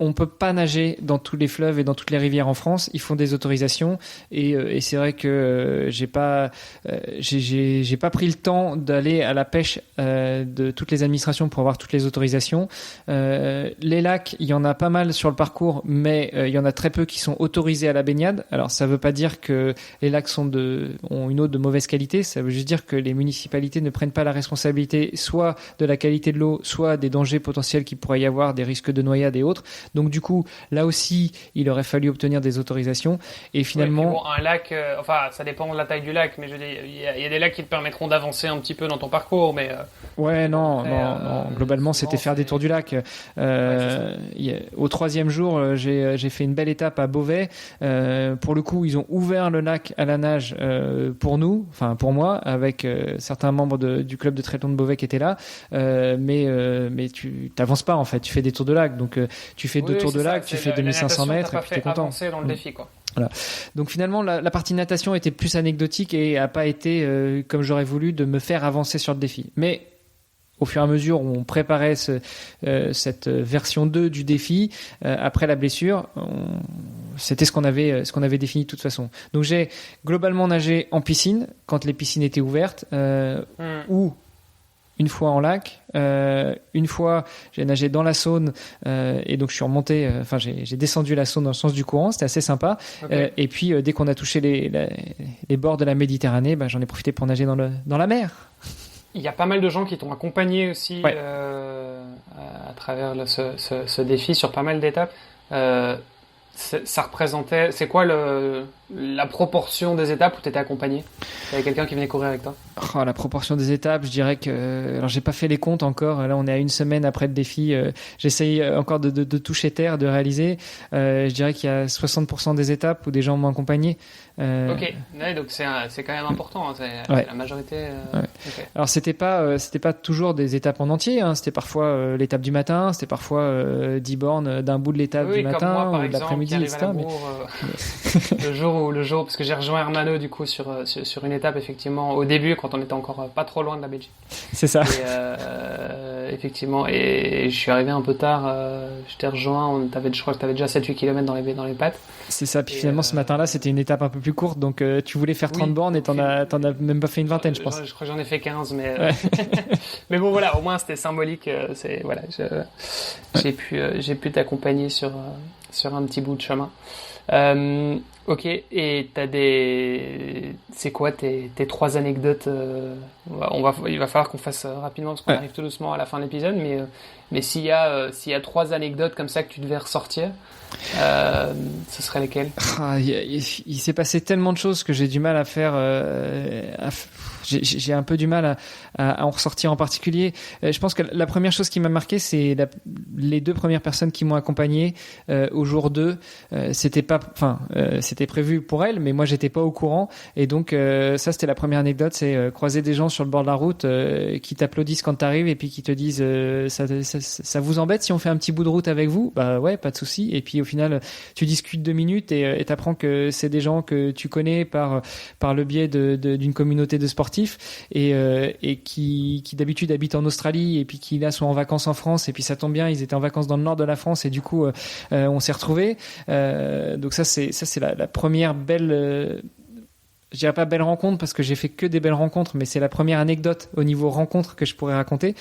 On peut pas nager dans tous les fleuves et dans toutes les rivières en France. Ils font des autorisations et c'est vrai que j'ai pas pris le temps d'aller à la pêche de toutes les administrations pour avoir toutes les autorisations. Les lacs, il y en a pas mal sur le parcours, mais il y en a très peu qui sont autorisés à la baignade. Alors ça veut pas dire que les lacs ont une eau de mauvaise qualité. Ça veut juste dire que les municipalités ne prennent pas la responsabilité soit de la qualité de l'eau, soit des dangers potentiels qu'il pourrait y avoir, des risques de noyade et autres. Donc du coup, là aussi, il aurait fallu obtenir des autorisations. Et finalement, un lac, ça dépend de la taille du lac, mais je dis, il y a des lacs qui te permettront d'avancer un petit peu dans ton parcours, mais. Non. Globalement, c'était faire des tours du lac. Au 3e jour, j'ai fait une belle étape à Beauvais. Pour le coup, ils ont ouvert le lac à la nage pour nous, enfin pour moi, avec certains membres du club de triathlon de Beauvais qui étaient là. Mais tu t'avances pas en fait. Tu fais des tours de lac, donc tu fais 2 tours de lac, tu fais 2500 mètres et puis t'es content. Avancer dans le défi, quoi. Voilà. Donc finalement, la partie natation était plus anecdotique et a pas été comme j'aurais voulu de me faire avancer sur le défi. Mais au fur et à mesure où on préparait cette version 2 du défi, après la blessure, c'était ce qu'on avait défini de toute façon. Donc j'ai globalement nagé en piscine quand les piscines étaient ouvertes ou une fois en lac, une fois j'ai nagé dans la Saône et donc je suis remonté, j'ai descendu la Saône dans le sens du courant, c'était assez sympa. Okay. Et puis dès qu'on a touché les bords de la Méditerranée, j'en ai profité pour nager dans la mer. Il y a pas mal de gens qui t'ont accompagné aussi à travers ce défi sur pas mal d'étapes. Ça représentait, c'est quoi la proportion des étapes où tu étais accompagné? Il y avait quelqu'un qui venait courir avec toi? La proportion des étapes, je dirais que... Alors, j'ai pas fait les comptes encore. Là, on est à une semaine après le défi. J'essaye encore de toucher terre, de réaliser. Je dirais qu'il y a 60% des étapes où des gens m'ont accompagné. Ok, ouais, donc c'est quand même important. Hein. C'est la majorité. Okay. Alors, c'était pas toujours des étapes en entier. Hein. C'était parfois l'étape du matin. C'était parfois 10 bornes d'un bout de l'étape du matin moi, par ou de l'après-midi, etc. Le jour, parce que j'ai rejoint Hermano du coup sur une étape effectivement au début quand on était encore pas trop loin de la Belgique. C'est ça. Et, effectivement, et je suis arrivé un peu tard. Je t'ai rejoint. Je crois que t'avais déjà 7-8 km dans les pattes. C'est ça. Puis finalement, ce matin-là, c'était une étape un peu plus courte, donc tu voulais faire 30 bornes et t'en as même pas fait une vingtaine, je pense. Je crois que j'en ai fait 15, mais mais bon voilà, au moins c'était symbolique. J'ai pu t'accompagner sur un petit bout de chemin. Ok, et c'est quoi tes 3 anecdotes? Il va falloir qu'on fasse rapidement parce qu'on arrive tout doucement à la fin de l'épisode, mais s'il y a 3 anecdotes comme ça que tu devais ressortir, ce serait lesquelles? Il s'est passé tellement de choses que j'ai du mal à faire. J'ai un peu du mal à en ressortir en particulier. Je pense que la première chose qui m'a marqué, c'est les 2 premières personnes qui m'ont accompagné au jour 2. C'était prévu pour elles, mais moi j'étais pas au courant. Et donc ça, c'était la première anecdote, c'est croiser des gens sur le bord de la route qui t'applaudissent quand t'arrives et puis qui te disent ça vous embête si on fait un petit bout de route avec vous? Bah ouais, pas de souci. Et puis au final, tu discutes 2 minutes et t'apprends que c'est des gens que tu connais par le biais d'une communauté de sportifs et qui d'habitude habitent en Australie et puis qui là sont en vacances en France et puis ça tombe bien, ils étaient en vacances dans le nord de la France et du coup on s'est retrouvés. Donc ça c'est la première belle je dirais pas belle rencontre parce que j'ai fait que des belles rencontres, mais c'est la première anecdote au niveau rencontre que je pourrais raconter.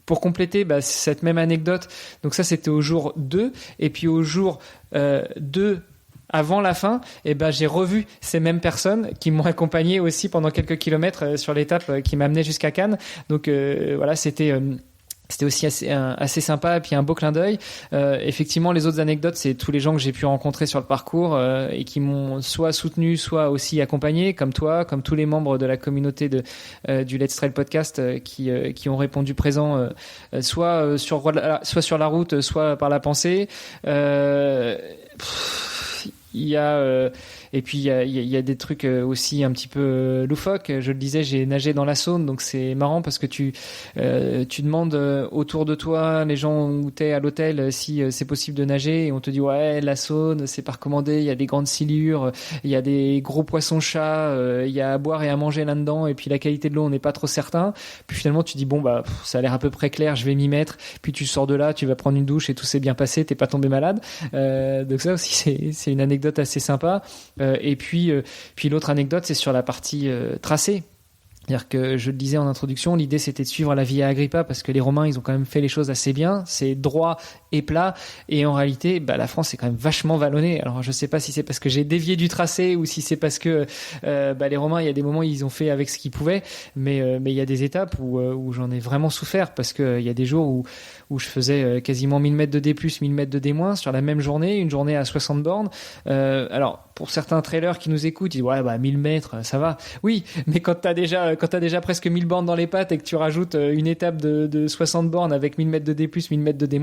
Pour compléter cette même anecdote, donc ça c'était au jour 2 et puis au jour 2 avant la fin, j'ai revu ces mêmes personnes qui m'ont accompagné aussi pendant quelques kilomètres sur l'étape qui m'amenait jusqu'à Cannes. Donc voilà, c'était aussi assez sympa et puis un beau clin d'œil. Effectivement, les autres anecdotes, c'est tous les gens que j'ai pu rencontrer sur le parcours et qui m'ont soit soutenu, soit aussi accompagné, comme toi, comme tous les membres de la communauté du Let's Trail Podcast qui ont répondu présent, soit sur la route, soit par la pensée. Il y a et puis il y a des trucs aussi un petit peu loufoques. Je le disais, j'ai nagé dans la Saône, donc c'est marrant parce que tu demandes autour de toi, les gens où t'es à l'hôtel, si c'est possible de nager, et on te dit ouais, la Saône c'est pas recommandé, il y a des grandes silures, il y a des gros poissons-chats, il y a à boire et à manger là-dedans, et puis la qualité de l'eau on n'est pas trop certain. Puis finalement tu dis bon ça a l'air à peu près clair, je vais m'y mettre. Puis tu sors de là, tu vas prendre une douche et tout s'est bien passé, t'es pas tombé malade. Donc ça aussi c'est une anecdote assez sympa. Et puis l'autre anecdote, c'est sur la partie tracée. C'est-à-dire que je le disais en introduction, l'idée c'était de suivre la Via Agrippa parce que les Romains ils ont quand même fait les choses assez bien, c'est droit et plat, et en réalité la France est quand même vachement vallonnée. Alors je sais pas si c'est parce que j'ai dévié du tracé ou si c'est parce que les Romains il y a des moments ils ont fait avec ce qu'ils pouvaient, mais il y a des étapes où j'en ai vraiment souffert parce que il y a des jours où je faisais quasiment 1000 mètres de D+, 1000 mètres de D- sur la même journée, une journée à 60 bornes. Alors pour certains trailers qui nous écoutent, ils disent ouais 1000 mètres ça va. Oui, mais quand t'as déjà presque 1000 bornes dans les pattes et que tu rajoutes une étape de 60 bornes avec 1000 mètres de D+, 1000 mètres de D-,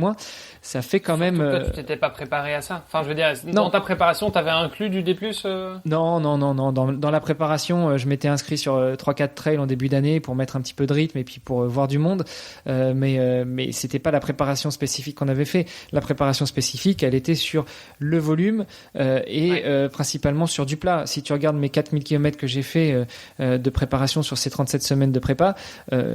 ça fait quand même... Toi, tu t'étais pas préparé à ça. Enfin, je veux dire, dans ta préparation, t'avais inclus du D+. Non. Dans la préparation, je m'étais inscrit sur 3-4 trails en début d'année pour mettre un petit peu de rythme et puis pour voir du monde. Mais c'était pas la préparation spécifique qu'on avait fait. La préparation spécifique, elle était sur le volume principalement sur du plat. Si tu regardes mes 4000 km que j'ai fait de préparation sur ces 37 semaines de prépa,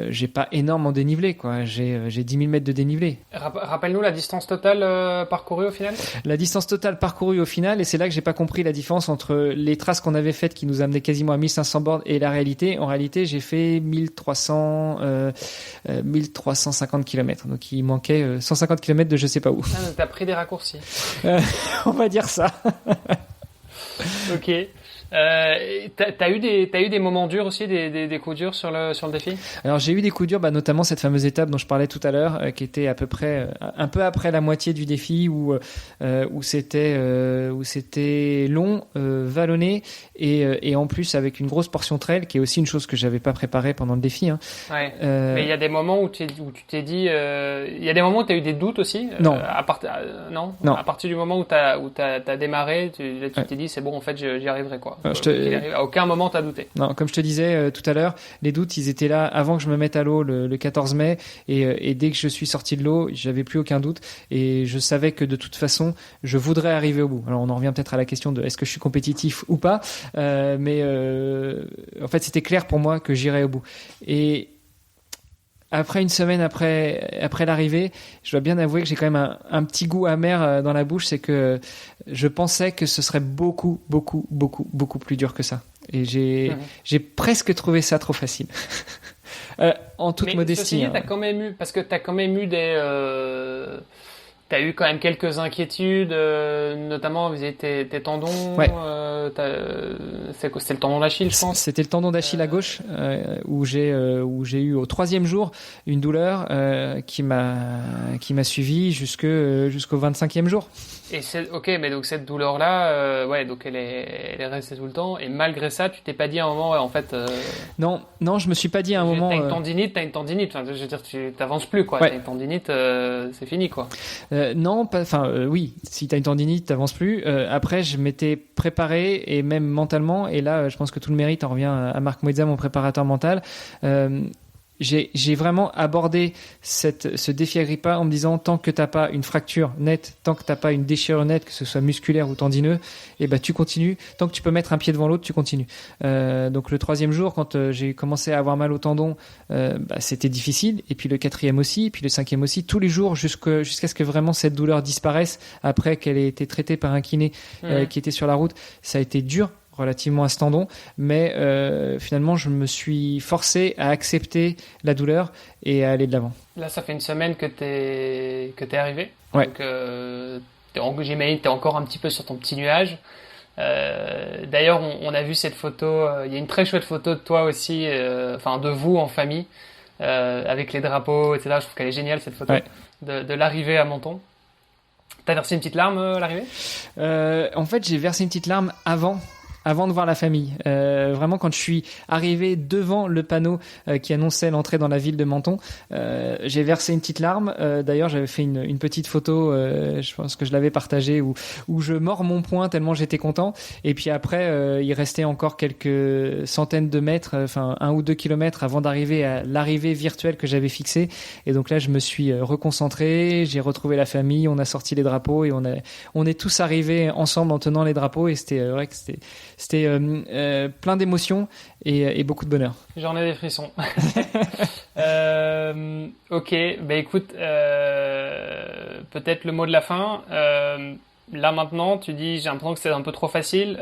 j'ai pas énorme en dénivelé, quoi. J'ai 10 000 mètres de dénivelé. Rappelle-nous la distance distance totale parcourue au final? La distance totale parcourue au final, et c'est là que j'ai pas compris la différence entre les traces qu'on avait faites qui nous amenaient quasiment à 1500 bornes et la réalité. En réalité, j'ai fait 1350 km. Donc il manquait 150 km de je sais pas où. Ah, t'as pris des raccourcis. On va dire ça. Ok. T'as eu des moments durs aussi, des coups durs sur le défi? Alors j'ai eu des coups durs, notamment cette fameuse étape dont je parlais tout à l'heure, qui était à peu près un peu après la moitié du défi, où c'était long, vallonné et en plus avec une grosse portion trail, qui est aussi une chose que j'avais pas préparée pendant le défi. Ouais. Mais il y a des moments où tu t'es dit, il y a des moments où t'as eu des doutes aussi. Non. Non. Non. À partir du moment où t'as démarré, tu t'es dit c'est bon, en fait j'y arriverai quoi. À aucun moment t'as douté. Non, comme je te disais tout à l'heure, les doutes ils étaient là avant que je me mette à l'eau le 14 mai et dès que je suis sorti de l'eau, j'avais plus aucun doute et je savais que de toute façon je voudrais arriver au bout. Alors on en revient peut-être à la question de est-ce que je suis compétitif ou pas, mais en fait c'était clair pour moi que j'irais au bout. Et après une semaine après l'arrivée, je dois bien avouer que j'ai quand même un petit goût amer dans la bouche, c'est que je pensais que ce serait beaucoup plus dur que ça. Et j'ai presque trouvé ça trop facile. En toute modestie. Mais t'as quand même eu, parce que t'as quand même eu t'as eu quand même quelques inquiétudes, notamment vis-à-vis tes tendons. Ouais. C'était le tendon d'Achille, je pense. C'était le tendon d'Achille à gauche, où j'ai eu au 3e jour une douleur qui m'a suivi jusqu'au 25e jour. Et mais donc cette douleur-là, donc elle est restée tout le temps. Et malgré ça, tu t'es pas dit à un moment, en fait. Non, je me suis pas dit à un moment. T'as une tendinite. Enfin, je veux dire, tu t'avances plus, quoi. Ouais. T'as une tendinite, c'est fini, quoi. Non, oui. Si t'as une tendinite, t'avances plus. Après, je m'étais préparé et même mentalement. Et là, je pense que tout le mérite en revient à Marc Moedza, mon préparateur mental. J'ai vraiment abordé ce défi Agrippa en me disant tant que t'as pas une fracture nette, tant que t'as pas une déchirure nette, que ce soit musculaire ou tendineux, tu continues. Tant que tu peux mettre un pied devant l'autre, tu continues. Donc le 3e jour, quand j'ai commencé à avoir mal au tendon, c'était difficile. Et puis le 4e aussi, et puis le 5e aussi, tous les jours jusqu'à ce que vraiment cette douleur disparaisse après qu'elle ait été traitée par un kiné qui était sur la route. Ça a été dur relativement à ce tendon, mais finalement je me suis forcé à accepter la douleur et à aller de l'avant. Là, ça fait une semaine que t'es arrivé. Ouais. Donc j'imagine que t'es encore un petit peu sur ton petit nuage. D'ailleurs, on a vu cette photo. Il y a une très chouette photo de toi aussi, de vous en famille, avec les drapeaux, etc. Je trouve qu'elle est géniale cette photo de l'arrivée à Menton. T'as versé une petite larme à l'arrivée? En fait, j'ai versé une petite larme avant de voir la famille. Vraiment, quand je suis arrivé devant le panneau qui annonçait l'entrée dans la ville de Menton, j'ai versé une petite larme. D'ailleurs, j'avais fait une petite photo, je pense que je l'avais partagée, où je mords mon poing tellement j'étais content. Et puis après, il restait encore quelques centaines de mètres, 1 ou 2 kilomètres avant d'arriver à l'arrivée virtuelle que j'avais fixée. Et donc là, je me suis reconcentré, j'ai retrouvé la famille, on a sorti les drapeaux et on est tous arrivés ensemble en tenant les drapeaux. Et c'était vrai que c'était plein d'émotions et beaucoup de bonheur. J'en ai des frissons. Ok, écoute, peut-être le mot de la fin. Là maintenant, tu dis, j'ai l'impression que c'est un peu trop facile.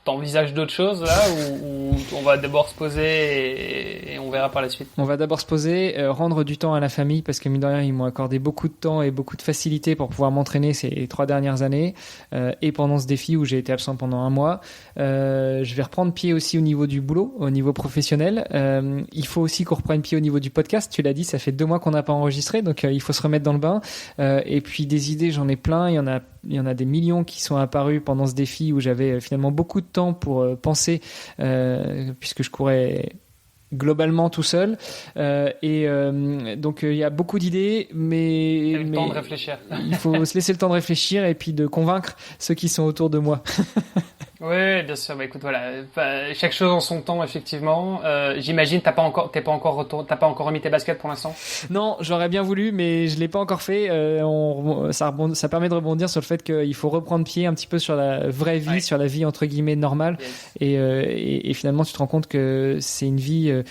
T'envisages d'autres choses là ou on va d'abord se poser et on verra par la suite? On va d'abord se poser, rendre du temps à la famille parce que mine de rien, ils m'ont accordé beaucoup de temps et beaucoup de facilité pour pouvoir m'entraîner ces 3 dernières années et pendant ce défi où j'ai été absent pendant 1 mois. Je vais reprendre pied aussi au niveau du boulot, au niveau professionnel. Il faut aussi qu'on reprenne pied au niveau du podcast. Tu l'as dit, ça fait 2 mois qu'on n'a pas enregistré, donc il faut se remettre dans le bain. Et puis des idées, j'en ai plein. Il y en a des millions qui sont apparus pendant ce défi où j'avais finalement beaucoup de temps pour penser, puisque je courais globalement tout seul. Donc il y a beaucoup d'idées, mais le temps de réfléchir. Il faut se laisser le temps de réfléchir et puis de convaincre ceux qui sont autour de moi. Oui, bien sûr. Bah écoute, voilà, chaque chose en son temps, effectivement. J'imagine t'as pas encore remis tes baskets pour l'instant. Non, j'aurais bien voulu, mais je l'ai pas encore fait. Ça permet de rebondir sur le fait qu'il faut reprendre pied un petit peu sur la vraie vie, sur la vie entre guillemets normale. Yes. Et finalement, tu te rends compte que c'est une vie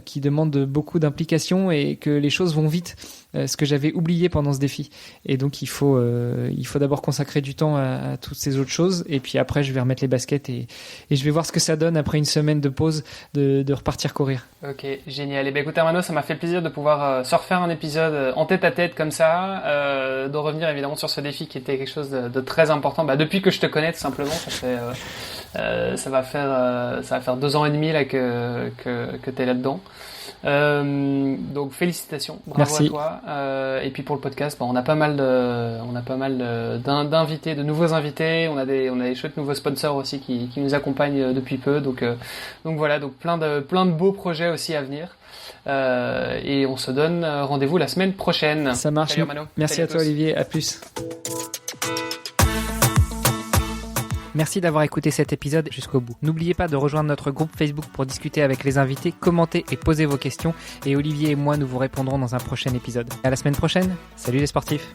qui demande beaucoup d'implication et que les choses vont vite. Ce que j'avais oublié pendant ce défi. Et donc, il faut d'abord consacrer du temps à toutes ces autres choses. Et puis après, je vais remettre les baskets et je vais voir ce que ça donne après une semaine de pause de repartir courir. Ok, génial. Et ben écoute, Armano, ça m'a fait plaisir de pouvoir se refaire un épisode en tête à tête comme ça, de revenir évidemment sur ce défi qui était quelque chose de très important. Bah, depuis que je te connais, tout simplement, ça va faire 2 ans et demi là que t'es là-dedans. Donc félicitations, bravo. Merci. À toi. Et puis pour le podcast, on a pas mal d'invités, de nouveaux invités. On a des chouettes nouveaux sponsors aussi qui nous accompagnent depuis peu. Donc voilà, donc plein de beaux projets aussi à venir. Et on se donne rendez-vous la semaine prochaine. Ça marche. Salut, Mano. Merci Salut à toi, Olivier. À plus. Merci d'avoir écouté cet épisode jusqu'au bout. N'oubliez pas de rejoindre notre groupe Facebook pour discuter avec les invités, commenter et poser vos questions. Et Olivier et moi, nous vous répondrons dans un prochain épisode. À la semaine prochaine. Salut les sportifs.